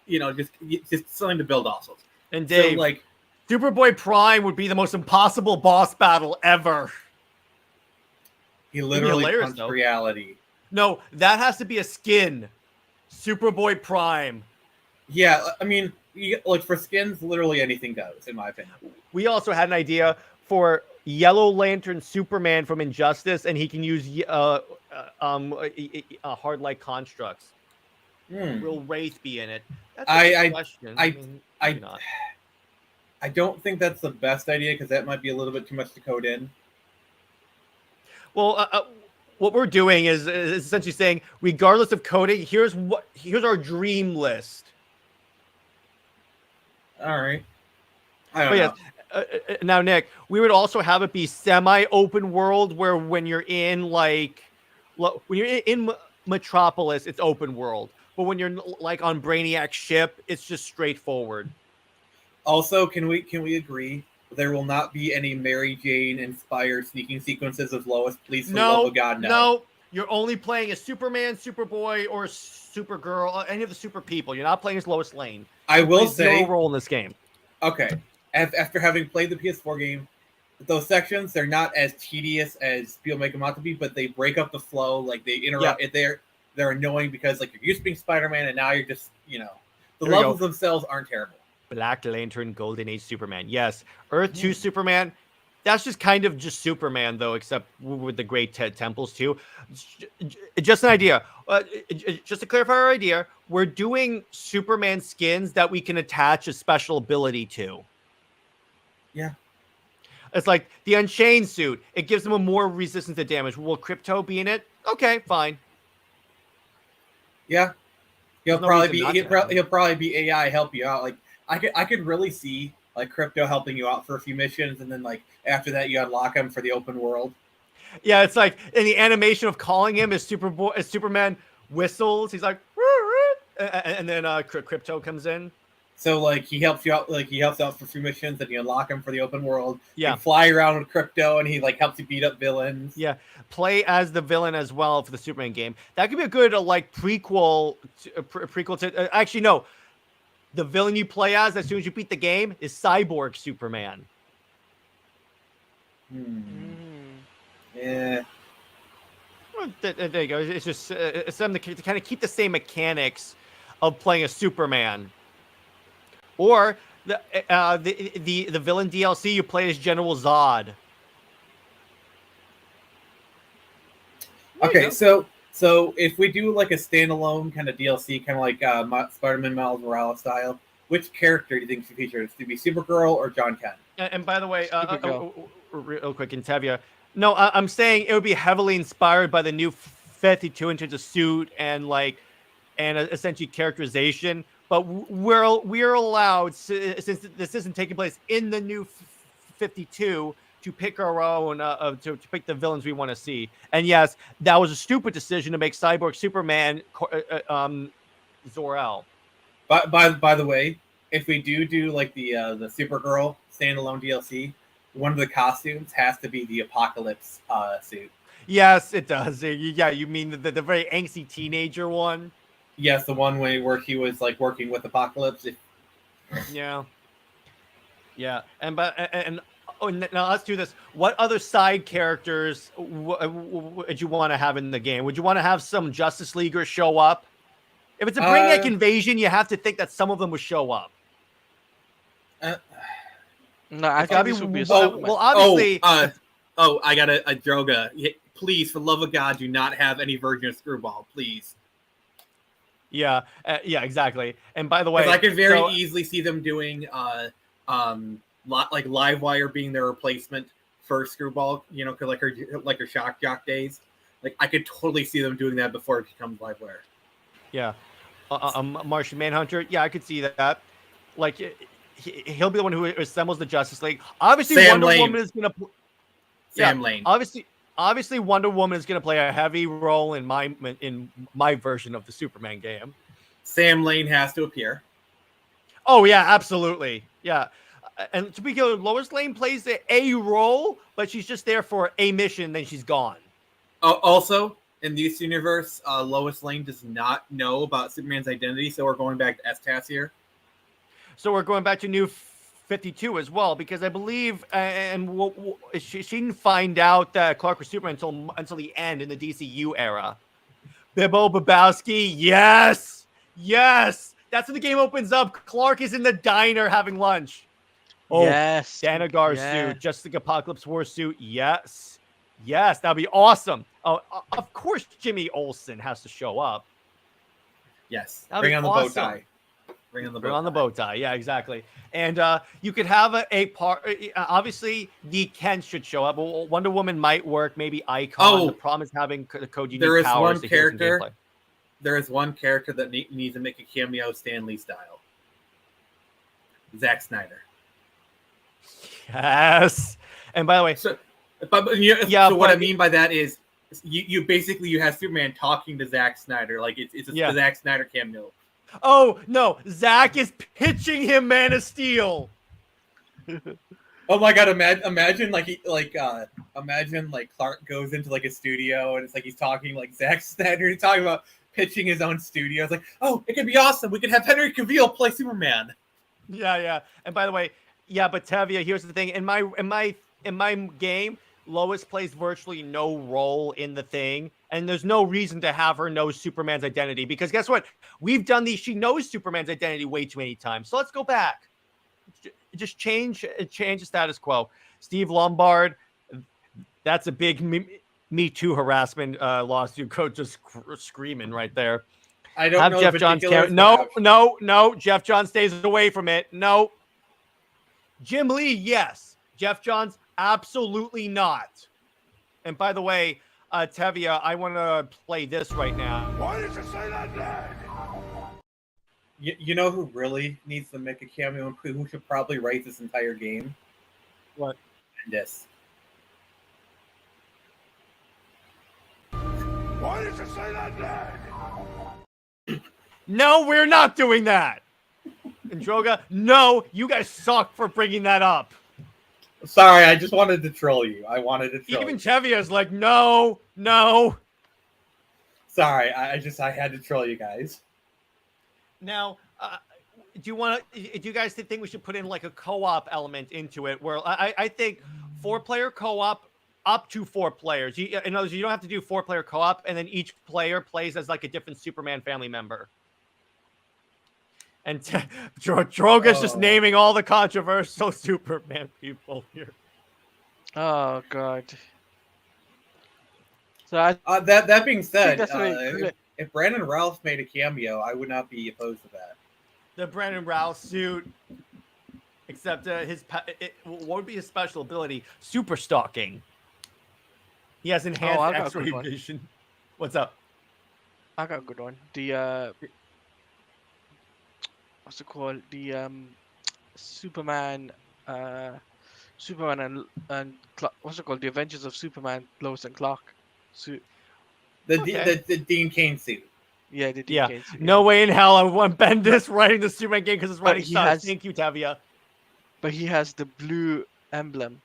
just something to build also. And Dave, so, like Superboy Prime would be the most impossible boss battle ever. He literally punched reality. No, that has to be a skin. Superboy Prime. Yeah, I mean, Like for skins, literally anything goes, in my opinion. We also had an idea for Yellow Lantern Superman from Injustice, and he can use hard light constructs. Will Wraith be in it? That's a good question. I mean, maybe not. I don't think that's the best idea because that might be a little bit too much to code in. Well, what we're doing is essentially saying, regardless of coding, here's our dream list. All right. I don't know. Yes, now, Nick, we would also have it be semi-open world, where when you're in Metropolis, it's open world, but when you're like on Braniac's ship, it's just straightforward. Also, can we agree there will not be any Mary Jane inspired sneaking sequences of Lois? Please, for the love of God, no. No, you're only playing as Superman, Superboy, or Supergirl, any of the super people. You're not playing as Lois Lane. I will say, zero role in this game. Okay, after having played the PS4 game, those sections, they're not as tedious as people make them out to be, but they break up the flow. Like they interrupt it. They're annoying because like you're used to being Spider-Man and now you're just, the levels themselves aren't terrible. Black Lantern, Golden Age Superman. Yes. Earth 2 Superman. That's just kind of just Superman, though, except with the great temples, too. Just an idea. Just to clarify our idea, we're doing Superman skins that we can attach a special ability to. Yeah. It's like the Unchained suit. It gives him a more resistance to damage. Will Crypto be in it? Okay, fine. Yeah. He'll probably be AI help you out. Like I could really see like Crypto helping you out for a few missions, and then like after that you unlock him for the open world. Yeah, it's like in the animation of calling him as Superman whistles. He's like, and then Crypto comes in. So like he helps you out, like he helps out for a few missions, and you unlock him for the open world. Yeah, you fly around with Crypto, and he like helps you beat up villains. Yeah, play as the villain as well for the Superman game. That could be a good like prequel to actually no. The villain you play as soon as you beat the game is Cyborg Superman. Yeah. Well, there you go. It's just it's something to kind of keep the same mechanics of playing a Superman. Or the villain DLC you play as General Zod. Okay, so if we do like a standalone kind of DLC, kind of like Spider-Man Miles Morales style, which character do you think should feature? Is it to be Supergirl or John Kent? And by the way, real quick, in Tevia, no, I'm saying it would be heavily inspired by the new 52 in terms of suit and essentially characterization. But we're allowed, since this isn't taking place in the new 52, to pick our own, to pick the villains we want to see. And yes, that was a stupid decision to make Cyborg Superman Zor-El. By the way, if we do like the Supergirl standalone DLC, one of the costumes has to be the Apocalypse suit. Yes, it does. Yeah, you mean the very angsty teenager one? Yes, the one where he was like working with Apocalypse. Yeah. And now let's do this. What other side characters would you want to have in the game? Would you want to have some Justice Leaguers show up? If it's a Braniac invasion, you have to think that some of them would show up. No, I think this would be a well, obviously. I got a Droga. Please, for the love of God, do not have any version of Screwball, please. Yeah, exactly. And by the way, I could very easily see them doing like Livewire being their replacement for Screwball. Cause like her Shock Jock days. Like I could totally see them doing that before it becomes Livewire. Yeah, Martian Manhunter. Yeah, I could see that. Like he'll be the one who assembles the Justice League. Obviously, Wonder Woman is gonna. Sam Lane. Obviously, Wonder Woman is going to play a heavy role in my version of the Superman game. Sam Lane has to appear. Oh yeah, absolutely. Yeah, and to be clear, Lois Lane plays a role, but she's just there for a mission, then she's gone. Also, in this universe, Lois Lane does not know about Superman's identity, so we're going back to STAS here. So we're going back to New 52 as well, because I believe, she didn't find out that Clark was Superman until the end in the DCU era. Bibbo Babowski, yes, That's when the game opens up. Clark is in the diner having lunch. Oh, Yes. Danagar Yeah. suit, just like Apocalypse War suit. Yes. Yes, that'd be awesome. Oh, of course Jimmy Olsen has to show up. Yes. That'd Bring be on the awesome. bow tie. Bring on the bow Bring tie. on the bow tie. Yeah, exactly. And you could have a part. Obviously, the Ken should show up. Wonder Woman might work. Maybe Icon. Oh, The problem is having the code unique there is powers one to heal some character. gameplay. There is one character that needs to make a cameo Stan Lee style. Zack Snyder. Yes. And by the way, So Yeah, what I but- mean by that is you basically you have Superman talking to Zack Snyder like it's a Zack Snyder cameo. oh no, Zach is pitching him Man of Steel. Oh my god! Imagine imagine Clark goes into like a studio and it's like he's talking like Zack Snyder. He's talking about pitching his own studio. It's like, oh, it could be awesome. We could have Henry Cavill play Superman. Yeah. And by the way, yeah, but Tevia, here's the thing. In my game, Lois plays virtually no role in the thing, and there's no reason to have her know Superman's identity because guess what? We've done these. She knows Superman's identity way too many times. So let's go back. Just change the status quo. Steve Lombard, that's a big Me Too harassment lawsuit. Code just screaming right there. I don't have know Jeff the Johns particulars, No. Jeff Johns stays away from it. No. Jim Lee, yes. Jeff Johns, absolutely not. And by the way, Tevia, I want to play this right now. Why did you say that name? You know who really needs to make a cameo and who should probably write this entire game? What? This. Why did you say that name? No, we're not doing that. And Droga, no, you guys suck for bringing that up. Sorry, I just wanted to troll you. I wanted to troll Even you. Tevia's like, no. Sorry, I had to troll you guys. Now, do you guys think we should put in like a co-op element into it where I think 4-player co-op up to 4 players. In other words, you don't have to do 4-player co-op and then each player plays as like a different Superman family member. And Droga's just naming all the controversial Superman people here. Oh god. So That being said, that's what if Brandon Ralph made a cameo, I would not be opposed to that. The Brandon Routh suit, except what would be his special ability? Super stalking. He has enhanced X-ray vision. What's up? I got a good one. The what's it called? The Superman and what's it called? The Adventures of Superman, Lois and Clark suit. The Dean Cain suit. Yeah, the Dean Cain suit. No way in hell I want Bendis writing the Superman game because it's writing sucks. Thank you, Tavia. But he has the blue emblem.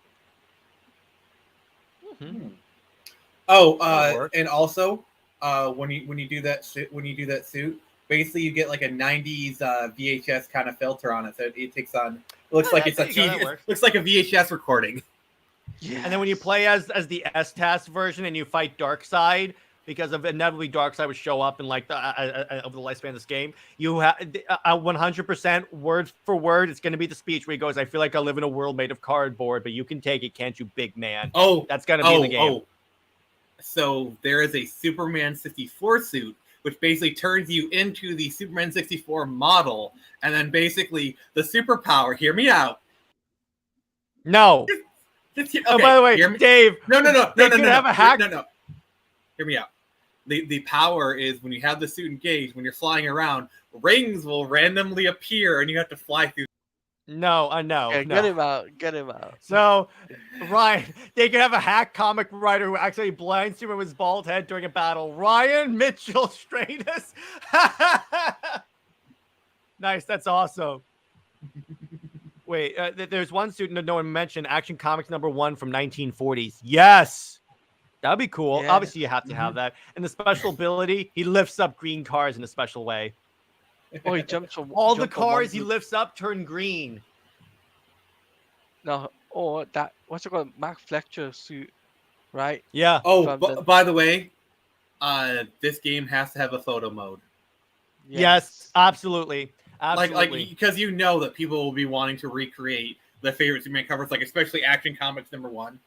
Mm-hmm. Oh, and also, when you do that suit, basically you get like a '90s VHS kind of filter on it, so it takes on. It looks like it's a TV. It looks like a VHS recording. Yeah. And then when you play as the S-Task version and you fight Darkseid, because of inevitably Darkseid would show up in like the over the lifespan of this game, you have 100% word for word. It's going to be the speech where he goes, "I feel like I live in a world made of cardboard, but you can take it, can't you, big man?" Oh, that's going to be in the game. Oh. So there is a Superman 64 suit, which basically turns you into the Superman 64 model, and then basically the superpower. Hear me out. No. Okay, oh, by the way, Dave. No. Have a hack. No. Hear me out. The power is when you have the suit engaged, when you're flying around, rings will randomly appear, and you have to fly through. No. Yeah, no. Get him out. So, Ryan, they could have a hack comic writer who actually blinds Superman with his bald head during a battle. Ryan Mitchell Stratus. Nice. That's awesome. Wait, there's one suit no one mentioned. Action Comics #1 from 1940s. Yes. That'd be cool. Yeah. Obviously, you have to have that. And the special ability, he lifts up green cars in a special way. Oh, he jumps from all the cars he lifts up turn green. No, that what's it called? Mark Fletcher suit, right? Yeah. Oh, by the way, this game has to have a photo mode. Yes, absolutely. Absolutely. Because you know that people will be wanting to recreate the favorite Superman covers, like especially Action Comics #1.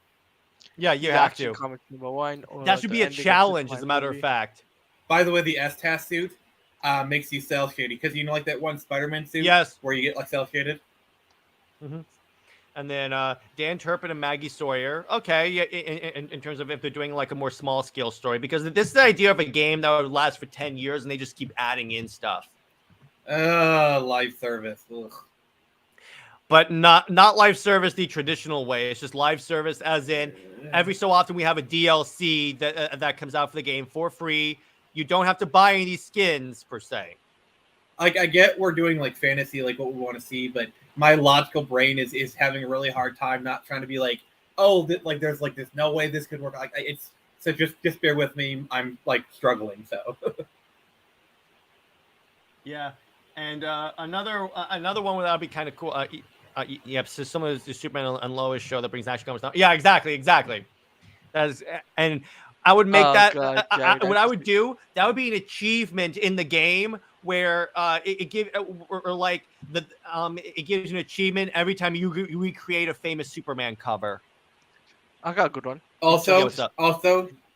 Yeah, you The have Action to. Comics #1, or That should the be a ending of challenge, as a Superman matter of movie. fact. By the way, the S-Task suit makes you cell shaded because you know, like that one Spider-Man suit, Yes. where you get like cell shaded. Mm-hmm. And then Dan Turpin and Maggie Sawyer. Okay, yeah, in terms of if they're doing like a more small scale story, because this is the idea of a game that would last for 10 years and they just keep adding in stuff. Live service. Ugh. But not live service the traditional way. It's just live service as in every so often we have a DLC that comes out for the game for free. You don't have to buy any skins per se. Like, I get we're doing like fantasy, like what we want to see, but my logical brain is having a really hard time not trying to be like, oh, like there's no way this could work. Like it's so just bear with me. I'm like struggling. So yeah, and another one that would be kind of cool. Yep. So some of the Superman and Lois show that brings Action Comics down. Yeah, exactly. That's and I would make that. God, Jerry, What I would do, that would be an achievement in the game where it gives or like the it gives you an achievement every time you recreate a famous Superman cover. I got a good one. also what's up?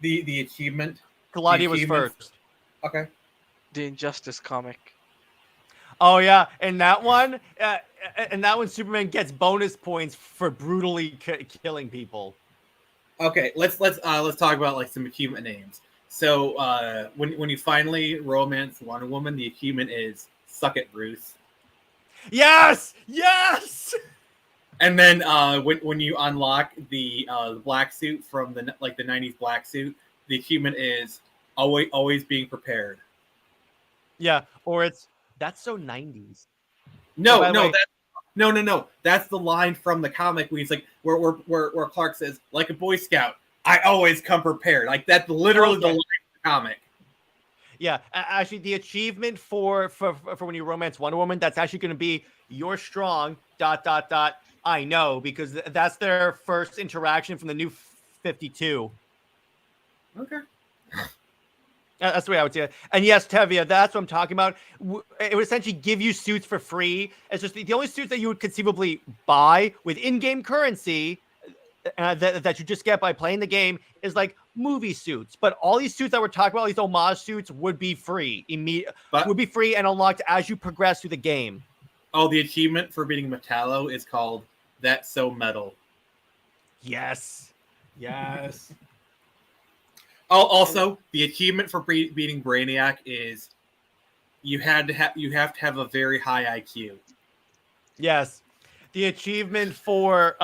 the achievement. Claudia was first. Okay. The Injustice comic. Oh yeah, and that one, Superman gets bonus points for brutally killing people. Okay, let's talk about like some achievement names. So when you finally romance Wonder Woman, the achievement is "Suck it, Bruce." Yes. And then when you unlock the black suit from the 90s black suit, the achievement is always being prepared. Yeah, or it's that's so 90s. No, by the way- no. That's the line from the comic where he's like, where Clark says, like a Boy Scout, I always come prepared. Like that's literally the line from the comic. Yeah, actually, the achievement for when you romance Wonder Woman, that's actually going to be "You're strong." ... I know, because that's their first interaction from the New 52. Okay. That's the way I would say it. And yes, Tevia, that's what I'm talking about. It would essentially give you suits for free. It's just the only suits that you would conceivably buy with in-game currency that you just get by playing the game is like movie suits. But all these suits that we're talking about, these homage suits, would be free. Would be free and unlocked as you progress through the game. Oh, the achievement for beating Metallo is called "That's So Metal." Yes. Also, the achievement for beating Braniac is you have to have a very high IQ. Yes. The achievement for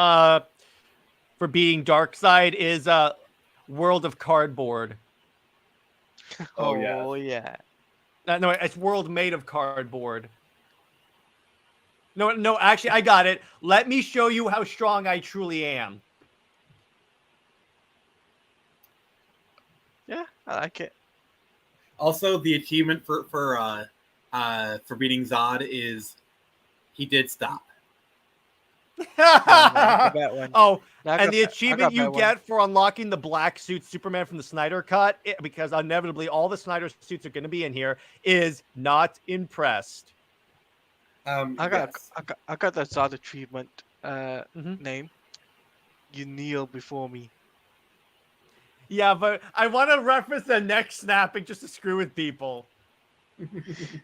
beating Darkseid is World of Cardboard. Oh yeah. No, it's World Made of Cardboard. No, actually, I got it. Let me show you how strong I truly am. Yeah, I like it. Also, the achievement for beating Zod is he did stop. I got one. Oh, I and got the that- I achievement got you that one. get for unlocking the black suit Superman from the Snyder Cut, because inevitably all the Snyder suits are going to be in here, is not impressed. I got Yes. I got that Zod achievement Mhm. name. You kneel before me. Yeah, but I want to reference the neck snapping just to screw with people.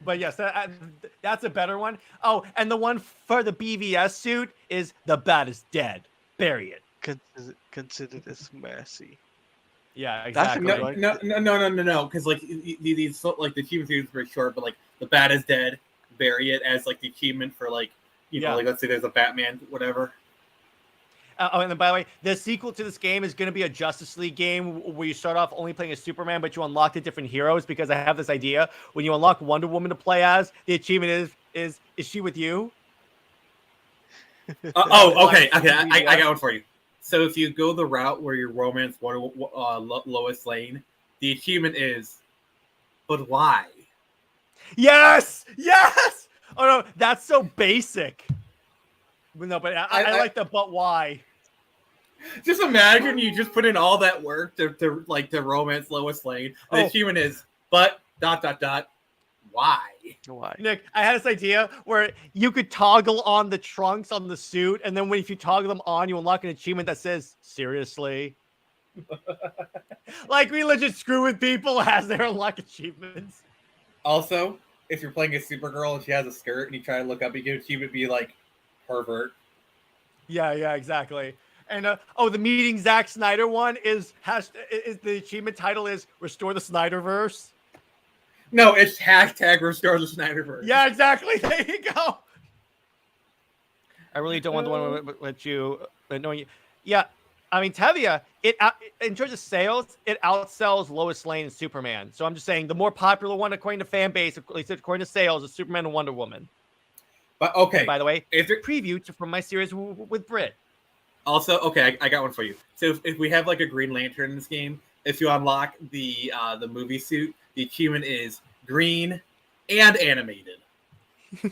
But yes, that's a better one. Oh, and the one for the BVS suit is "The Bat is Dead. Bury it." Consider this mercy. Yeah, That's a exactly. good one. No. Because like these like the achievement is very short, but like the bat is dead, bury it as like the achievement for like you know Yeah. like let's say there's a Batman whatever. And then, by the way, the sequel to this game is going to be a Justice League game where you start off only playing as Superman, but you unlock the different heroes. Because I have this idea: when you unlock Wonder Woman to play as, the achievement is she with you? Okay. Line from I BVS. got one for you. So if you go the route where you romance Lois Lane, the achievement is, but why? Yes. Oh no, that's so basic. No, but I like the "but why." Just imagine you just put in all that work to romance Lois Lane. The achievement is, but ... why? Why? Why? Nick, I had this idea where you could toggle on the trunks on the suit, and then if you toggle them on, you unlock an achievement that says "Seriously." Like we legit screw with people as they unlock achievements. Also, if you're playing a Supergirl and she has a skirt and you try to look up, you get achievement be like pervert. Yeah, exactly. And the meeting Zack Snyder one is the achievement title is "Restore the Snyderverse." No, it's hashtag restore the Snyderverse. Yeah, exactly. There you go. I really don't want the one with you knowing you. Yeah, I mean, Tevia, in terms of sales, it outsells Lois Lane and Superman. So I'm just saying the more popular one, according to fan base, at least according to sales, is Superman and Wonder Woman. But okay. And by the way, if preview from my series with Brit. Also, okay, I got one for you. So if we have like a Green Lantern in this game, if you unlock the movie suit, the achievement is green and animated.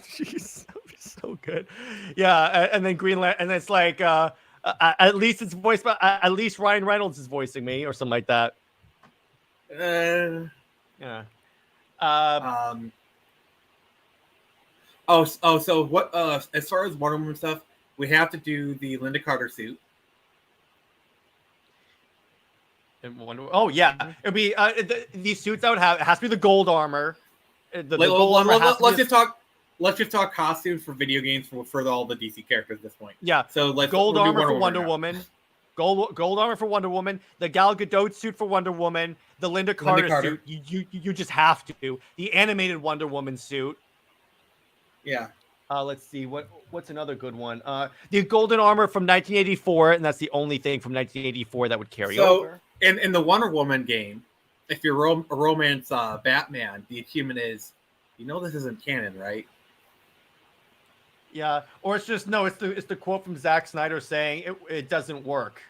She's so good. Yeah, and then Green Lantern, and it's like at least it's voiced by at least Ryan Reynolds is voicing me or something like that. Yeah. So what? As far as Wonder Woman stuff, we have to do the Linda Carter suit. Oh yeah, it'd be these suits I would have. It has to be the gold armor. Let's just talk costumes for video games for all the DC characters at this point. Yeah. So gold armor for Wonder Woman. Gold armor for Wonder Woman. The Gal Gadot suit for Wonder Woman. The Linda Carter suit. You just have to. The animated Wonder Woman suit. Yeah. Let's see what's another good one. The golden armor from 1984, and that's the only thing from 1984 that would carry over. In the Wonder Woman game, if you're romance Batman, the achievement is, this isn't canon, right? Yeah, or it's just it's the quote from Zack Snyder saying it doesn't work.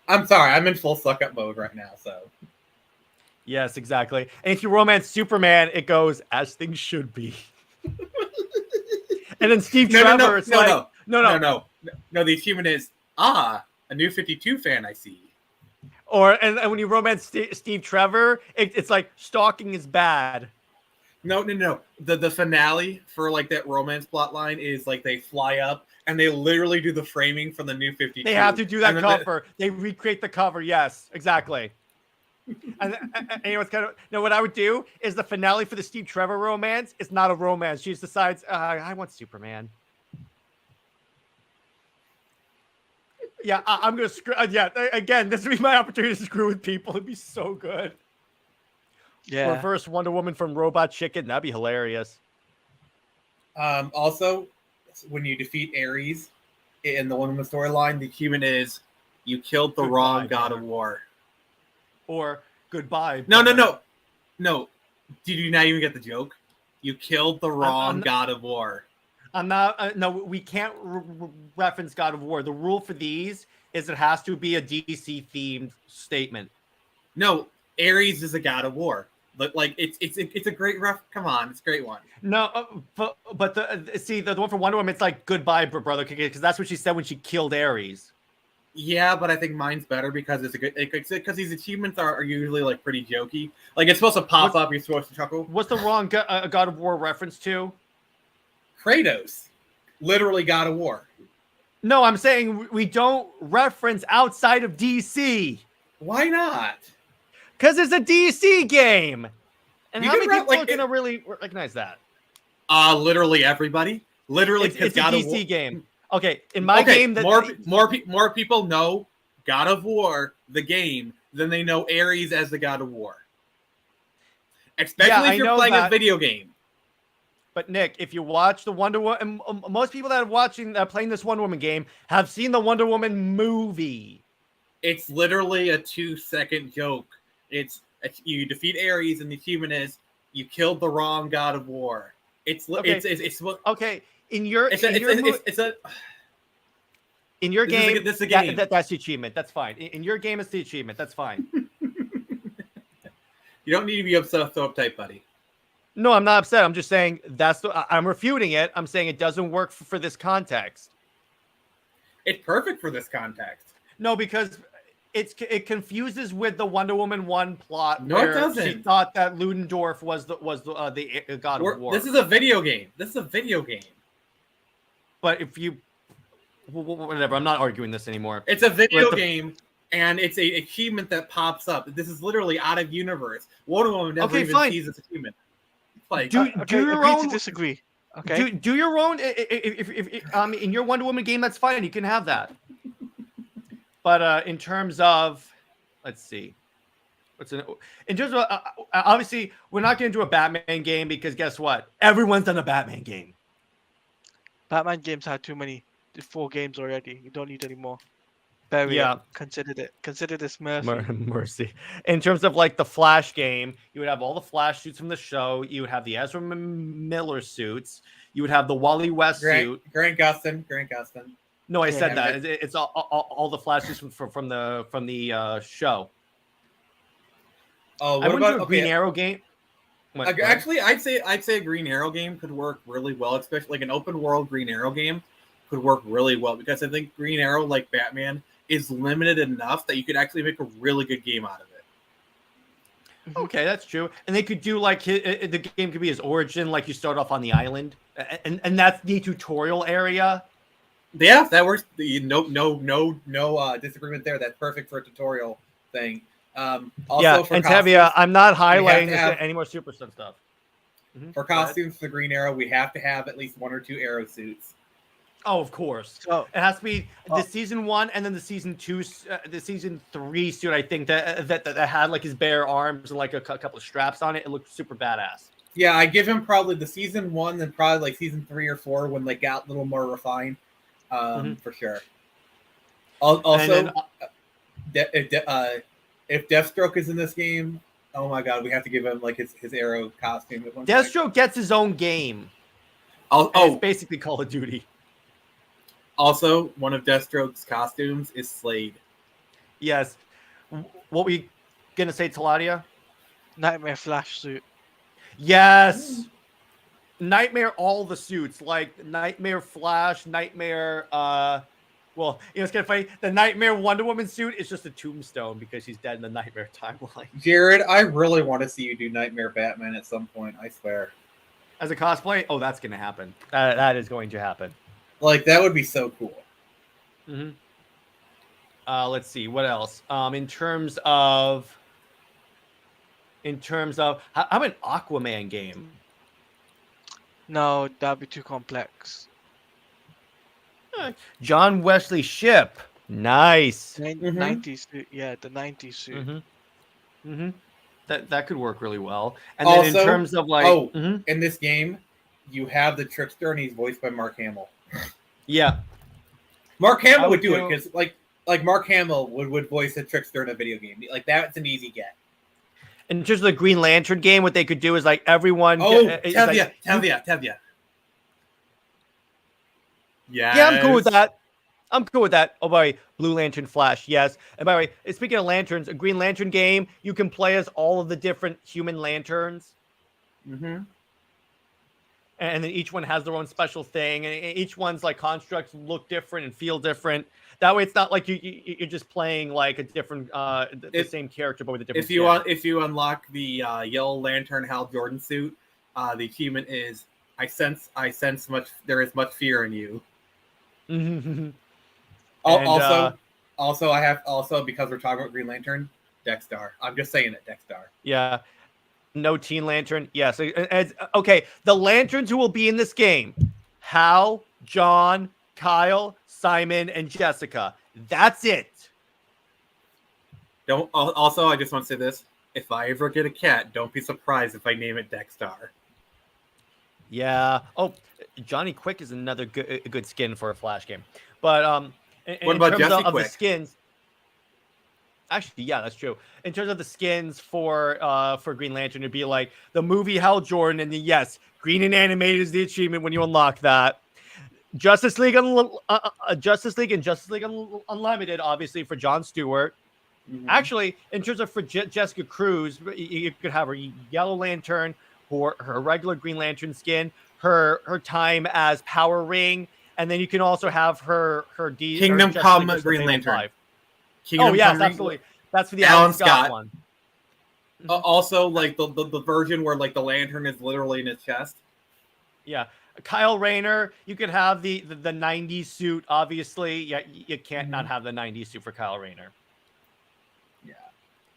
I'm sorry, I'm in full suck up mode right now, so. Yes, exactly. And if you romance Superman, it goes as things should be. And then Steve Trevor, it's like no. The achievement is a new 52 fan I see. And when you romance Steve Trevor, it's like stalking is bad. No. The finale for like that romance plot line is like they fly up and they literally do the framing from the new 52. They have to do that cover. They recreate the cover. Yes, exactly. And what's kind of what I would do is the finale for the Steve Trevor romance. It's not a romance. She just decides I want Superman. Yeah, I'm gonna screw. Again, this would be my opportunity to screw with people. It'd be so good. Yeah. Reverse Wonder Woman from Robot Chicken. That'd be hilarious. Also, when you defeat Ares in the Wonder Woman storyline, the achievement is you killed the wrong God of War. Or goodbye. No. Did you not even get the joke? You killed the wrong God of War. I'm not. No, we can't reference God of War. The rule for these is it has to be a DC themed statement. No, Ares is a God of War. But like it's a great ref. Come on, it's a great one. No, but the one for Wonder Woman, it's like goodbye, brother, because that's what she said when she killed Ares. Yeah, but I think mine's better because it's a good because these achievements are usually like pretty jokey. Like it's supposed to pop up, you're supposed to chuckle. What's the wrong God of War reference to? Kratos, literally God of War. No, I'm saying we don't reference outside of DC. Why not? Because it's a DC game, and how many people are gonna really recognize that? Literally everybody. Literally, it's a DC game. Okay, in my game, that more people know God of War, the game, than they know Ares as the God of War. Especially if you're playing a video game. But Nick, if you watch the Wonder Woman, most people that are playing this Wonder Woman game have seen the Wonder Woman movie. It's literally a 2-second joke. It's you defeat Ares, and the achievement is you killed the wrong God of War. It's okay. In your game, this is a game. That's the achievement. That's fine. In your game, it's the achievement. That's fine. You don't need to be so uptight, buddy. No, I'm not upset. I'm just saying I'm refuting it. I'm saying it doesn't work for this context. It's perfect for this context. No, because it confuses with the Wonder Woman 1 plot. No, it where doesn't. She thought that Ludendorff was the god of war. This is a video game. But if you whatever, I'm not arguing this anymore. It's a video game, and it's a achievement that pops up. This is literally out of universe. Wonder Woman never even sees this achievement. Like, do your own. To disagree. Okay. Do your own. If in your Wonder Woman game, that's fine. You can have that. But in terms of, let's see, in terms of obviously we're not going to do a Batman game because guess what? Everyone's done a Batman game. Batman games had too many 4 games already. You don't need any more. Bury it. Consider this mercy. Mercy. In terms of like the Flash game, you would have all the Flash suits from the show. You would have the Ezra Miller suits. You would have the Wally West suit. Grant Gustin. No, I said that. It's all the Flash suits from the show. Oh, what about a Green Arrow game? Actually, I'd say a Green Arrow game could work really well, especially like an open world Green Arrow game could work really well because I think Green Arrow, like Batman, is limited enough that you could actually make a really good game out of it. Okay, that's true. And they could do like the game could be his origin, like you start off on the island, and that's the tutorial area. Yeah, that works. No disagreement there. That's perfect for a tutorial thing. Also for Tevia, I'm not highlighting any more Super Stunt stuff. For costumes for the Green Arrow, we have to have at least 1 or 2 Arrow suits. Oh, of course. So, it has to be the season 1 and then the season 2, the season 3 suit. I think that had like his bare arms and like a couple of straps on it. It looked super badass. Yeah, I give him probably the season 1, then probably like season 3 or 4 when they got a little more refined. For sure. Also, if Deathstroke is in this game, oh my god, we have to give him like his Arrow costume. Deathstroke gets his own game. It's basically Call of Duty. Also, one of Deathstroke's costumes is Slade. Yes. What were you gonna say, Taladia? Nightmare Flash suit. Yes. Nightmare, all the suits like Nightmare Flash, Nightmare. Well, it's kind of funny. The Nightmare Wonder Woman suit is just a tombstone because she's dead in the Nightmare timeline. Jared, I really want to see you do Nightmare Batman at some point. I swear. As a cosplay, that's gonna happen. That is going to happen. Like, that would be so cool. Let's see what else. In terms of how about an Aquaman game? No, that'd be too complex. John Wesley Shipp, nice. 90s suit, yeah, the 90s suit. That could work really well. And also, then in terms of like, in this game, you have the Trickster, and he's voiced by Mark Hamill. Yeah, Mark Hamill would do it because like Mark Hamill would voice a Trickster in a video game. Like, that's an easy get. In terms of the Green Lantern game, what they could do is like everyone. Tevia. Yeah, I'm cool with that. Oh, by the way, Blue Lantern, Flash, yes. And by the way, speaking of lanterns, a Green Lantern game, you can play as all of the different human lanterns. And then each one has their own special thing, and each one's like constructs look different and feel different. That way, it's not like you're just playing like a different, the same character but with a different. If you unlock the Yellow Lantern Hal Jordan suit, the achievement is I sense there is much fear in you. Also, I have because we're talking about Green Lantern, Dexstar. I'm just saying it, Dexstar. Yeah. No Teen Lantern. Yes. Okay. The lanterns who will be in this game: Hal, John, Kyle, Simon, and Jessica. That's it. Also, I just want to say this: if I ever get a cat, don't be surprised if I name it Dexstar. Yeah. Oh, Johnny Quick is another good skin for a Flash game. But what about Jesse of Quick? The skins? Actually, yeah, that's true. In terms of the skins for Green Lantern, it'd be like the movie Hal Jordan, and yes, green and animated is the achievement when you unlock that. Justice League and Justice League Unlimited, obviously for Jon Stewart. Actually, in terms of for Jessica Cruz, you could have her Yellow Lantern, or her regular Green Lantern skin, her time as Power Ring, and then you can also have her Kingdom Come Green Lantern. Kingdom yes, Come absolutely. That's for the Alan Alan Scott Scott. one. Also, like the version where like the lantern is literally in his chest. Yeah. Kyle Rayner, you could have the 90s suit, obviously. Yeah, you can't not have the 90s suit for Kyle Rayner. Yeah.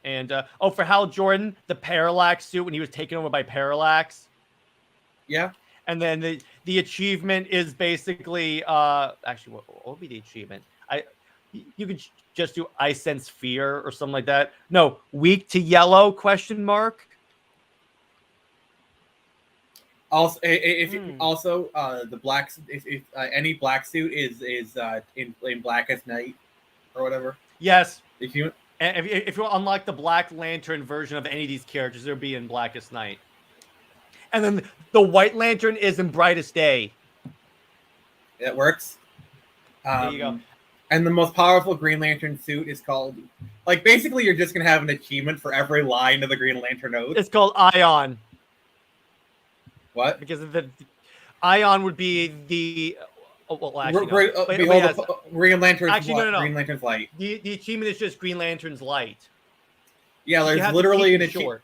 And for Hal Jordan, the Parallax suit when he was taken over by Parallax. Yeah. And then the achievement is basically actually what would be the achievement? You could just do I sense fear or something like that. No, weak to yellow question mark. Also, the black if any black suit is in Blackest Night or whatever. Yes. If you And if you unlock the Black Lantern version of any of these characters, they'll be in Blackest Night. And then the White Lantern is in Brightest Day. It works. There you go. And the most powerful Green Lantern suit is called, like, basically you're just gonna have an achievement for every line of the Green Lantern Oath. It's called Ion. What? Because the Ion would be the actually, Green Lantern's actually, no. Green Lantern's light. The achievement is just Green Lantern's light. Yeah, there's literally an achievement.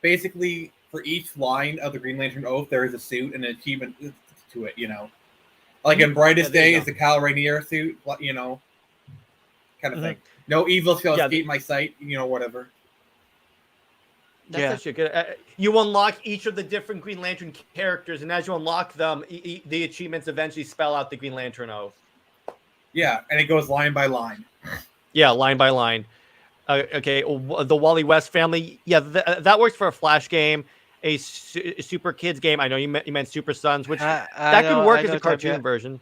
Basically, for each line of the Green Lantern Oath, there is a suit and an achievement to it. You know, like in Brightest Day is the Kal Rayner suit. You know, kind of thing. No evil shall escape my sight. You know, whatever. That's actually good. You unlock each of the different Green Lantern characters, and as you unlock them, the achievements eventually spell out the Green Lantern Oath. Yeah, and it goes line by line. Yeah, line by line. Okay, the Wally West family. Yeah, that works for a Flash game, a Super Kids game. I know you meant Super Sons, which that could work as a cartoon version.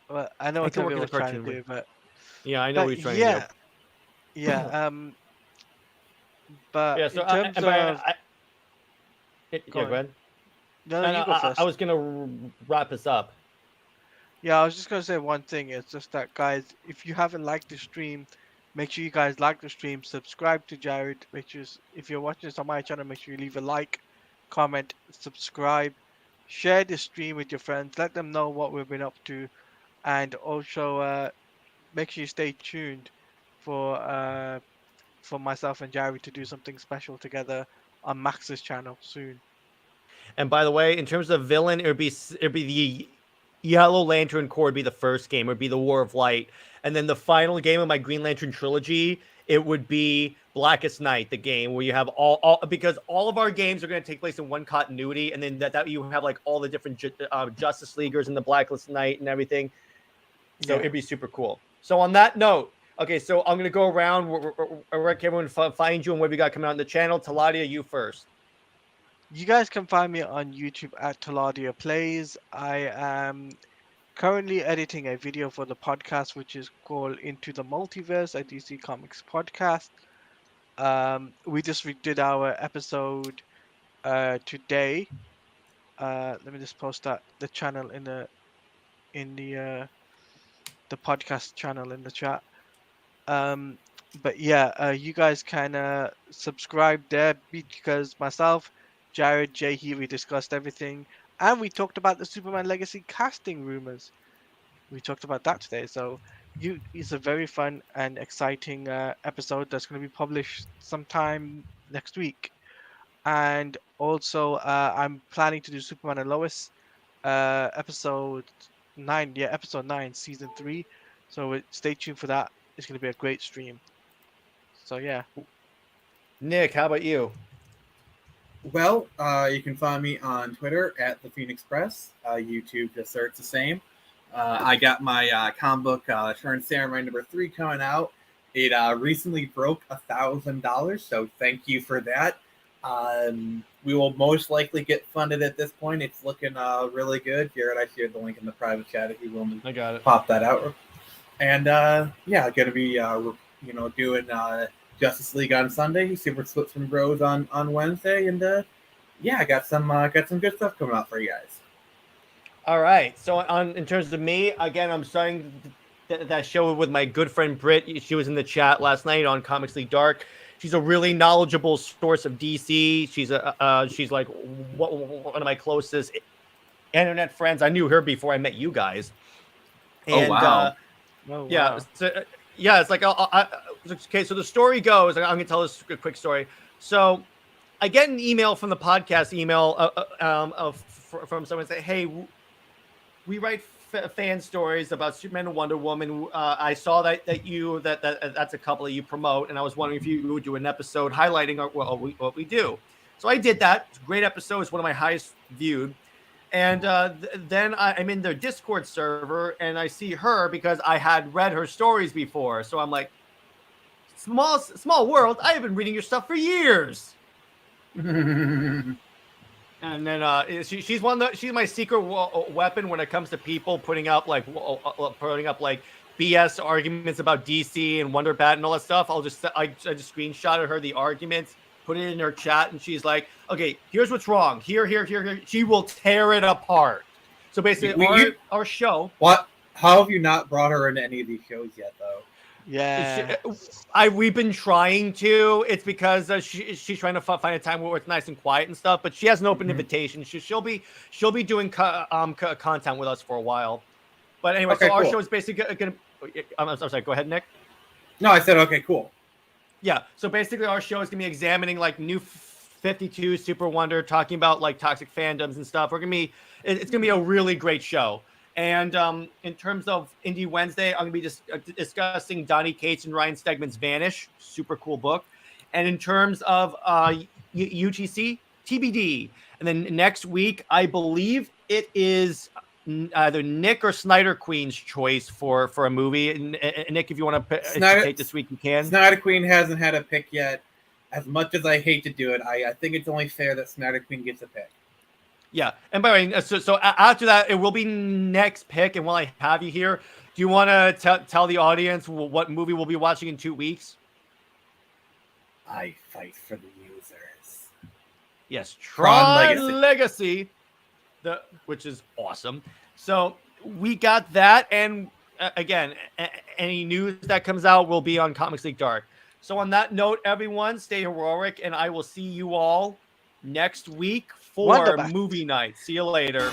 Well, I know what Toby was trying to do, but yeah, I know what he's trying to do. Yeah. But yeah, so in terms of... go ahead. No, you go first. I was gonna wrap this up. Yeah, I was just gonna say one thing. It's just that, guys, if you haven't liked the stream, make sure you guys like the stream, subscribe to Jared. Make sure, if you're watching this on my channel, make sure you leave a like, comment, subscribe, share the stream with your friends. Let them know what we've been up to, and also make sure you stay tuned for myself and Jared to do something special together on Max's channel soon. And by the way, in terms of villain, it'd be the Yellow Lantern Corps would be the first game. It would be the War of Light. And then the final game of my Green Lantern trilogy, it would be Blackest Night, the game where you have all because all of our games are going to take place in one continuity. And then that you have like all the different Justice Leaguers and the Blackest Night and everything. So it'd be super cool. So on that note, okay, so I'm going to go around where can everyone find you and what we got coming out on the channel. Taladia, you first. You guys can find me on YouTube at Taladia Plays. I am currently editing a video for the podcast, which is called Into the Multiverse, a DC Comics podcast. We just redid our episode today. Let me just post that the channel in the podcast channel in the chat. But yeah, you guys can subscribe there because myself, Jared, JJheat, we discussed everything, and we talked about the Superman Legacy casting rumors. We talked about that today, so it's a very fun and exciting episode that's going to be published sometime next week. And also, I'm planning to do Superman and Lois episode 9. Yeah, episode 9, season 3. So stay tuned for that. It's going to be a great stream. So yeah. Nick, how about you? Well, you can find me on Twitter at the Phoenix Press. YouTube, just search the same. I got my comic book Turn Samurai #3 coming out. It recently broke $1,000, so thank you for that. We will most likely get funded at this point. It's looking really good. Jared, I shared the link in the private chat if you will. I got it. Pop that out. And yeah, going to be doing Justice League on Sunday, Super Splits from Bros on Wednesday, and yeah, I got some good stuff coming out for you guys. All right. So in terms of me, again, I'm starting that show with my good friend Britt. She was in the chat last night on Comics League Dark. She's a really knowledgeable source of DC. She's like one of my closest internet friends. I knew her before I met you guys. And, wow. Yeah. So, Yeah, it's like okay. So the story goes. I'm gonna tell this quick story. So I get an email from the podcast email from someone saying, "Hey, we write fan stories about Superman and Wonder Woman. I saw that's a couple that you promote, and I was wondering if you would do an episode highlighting what we do." So I did that. It's a great episode. It's one of my highest viewed. And then I'm in their Discord server, and I see her because I had read her stories before. So I'm like, small world. I have been reading your stuff for years. And then she's my secret weapon when it comes to people putting up like BS arguments about DC and Wonder Bat and all that stuff. I just screenshotted her the arguments, put it in her chat, and she's like, "Okay, here's what's wrong. Here." She will tear it apart. So basically, our show. What? How have you not brought her into any of these shows yet, though? Yeah. We've been trying to. It's because she's trying to find a time where it's nice and quiet and stuff. But she has an open invitation. She'll be doing content with us for a while. But anyway, okay, so our cool. show is basically gonna. I'm sorry. Go ahead, Nick. No, I said okay, cool. Yeah. So basically, our show is gonna be examining like New 52, Super Wonder, talking about like toxic fandoms and stuff. It's gonna be a really great show. And in terms of Indie Wednesday, I'm going to be just discussing Donnie Cates and Ryan Stegman's Vanish. Super cool book. And in terms of UGC, TBD. And then next week, I believe it is either Nick or Snyder Queen's choice for a movie. And Nick, if you want to take this week, you can. Snyder Queen hasn't had a pick yet. As much as I hate to do it, I think it's only fair that Snyder Queen gets a pick. Yeah, and by the way, so after that, it will be next pick. And while I have you here, do you want to tell the audience what movie we'll be watching in 2 weeks? I fight for the users. Yes, Tron Legacy, which is awesome. So we got that, and again, any news that comes out will be on Comics League Dark. So on that note, everyone, stay heroic, and I will see you all next week for movie night. See you later.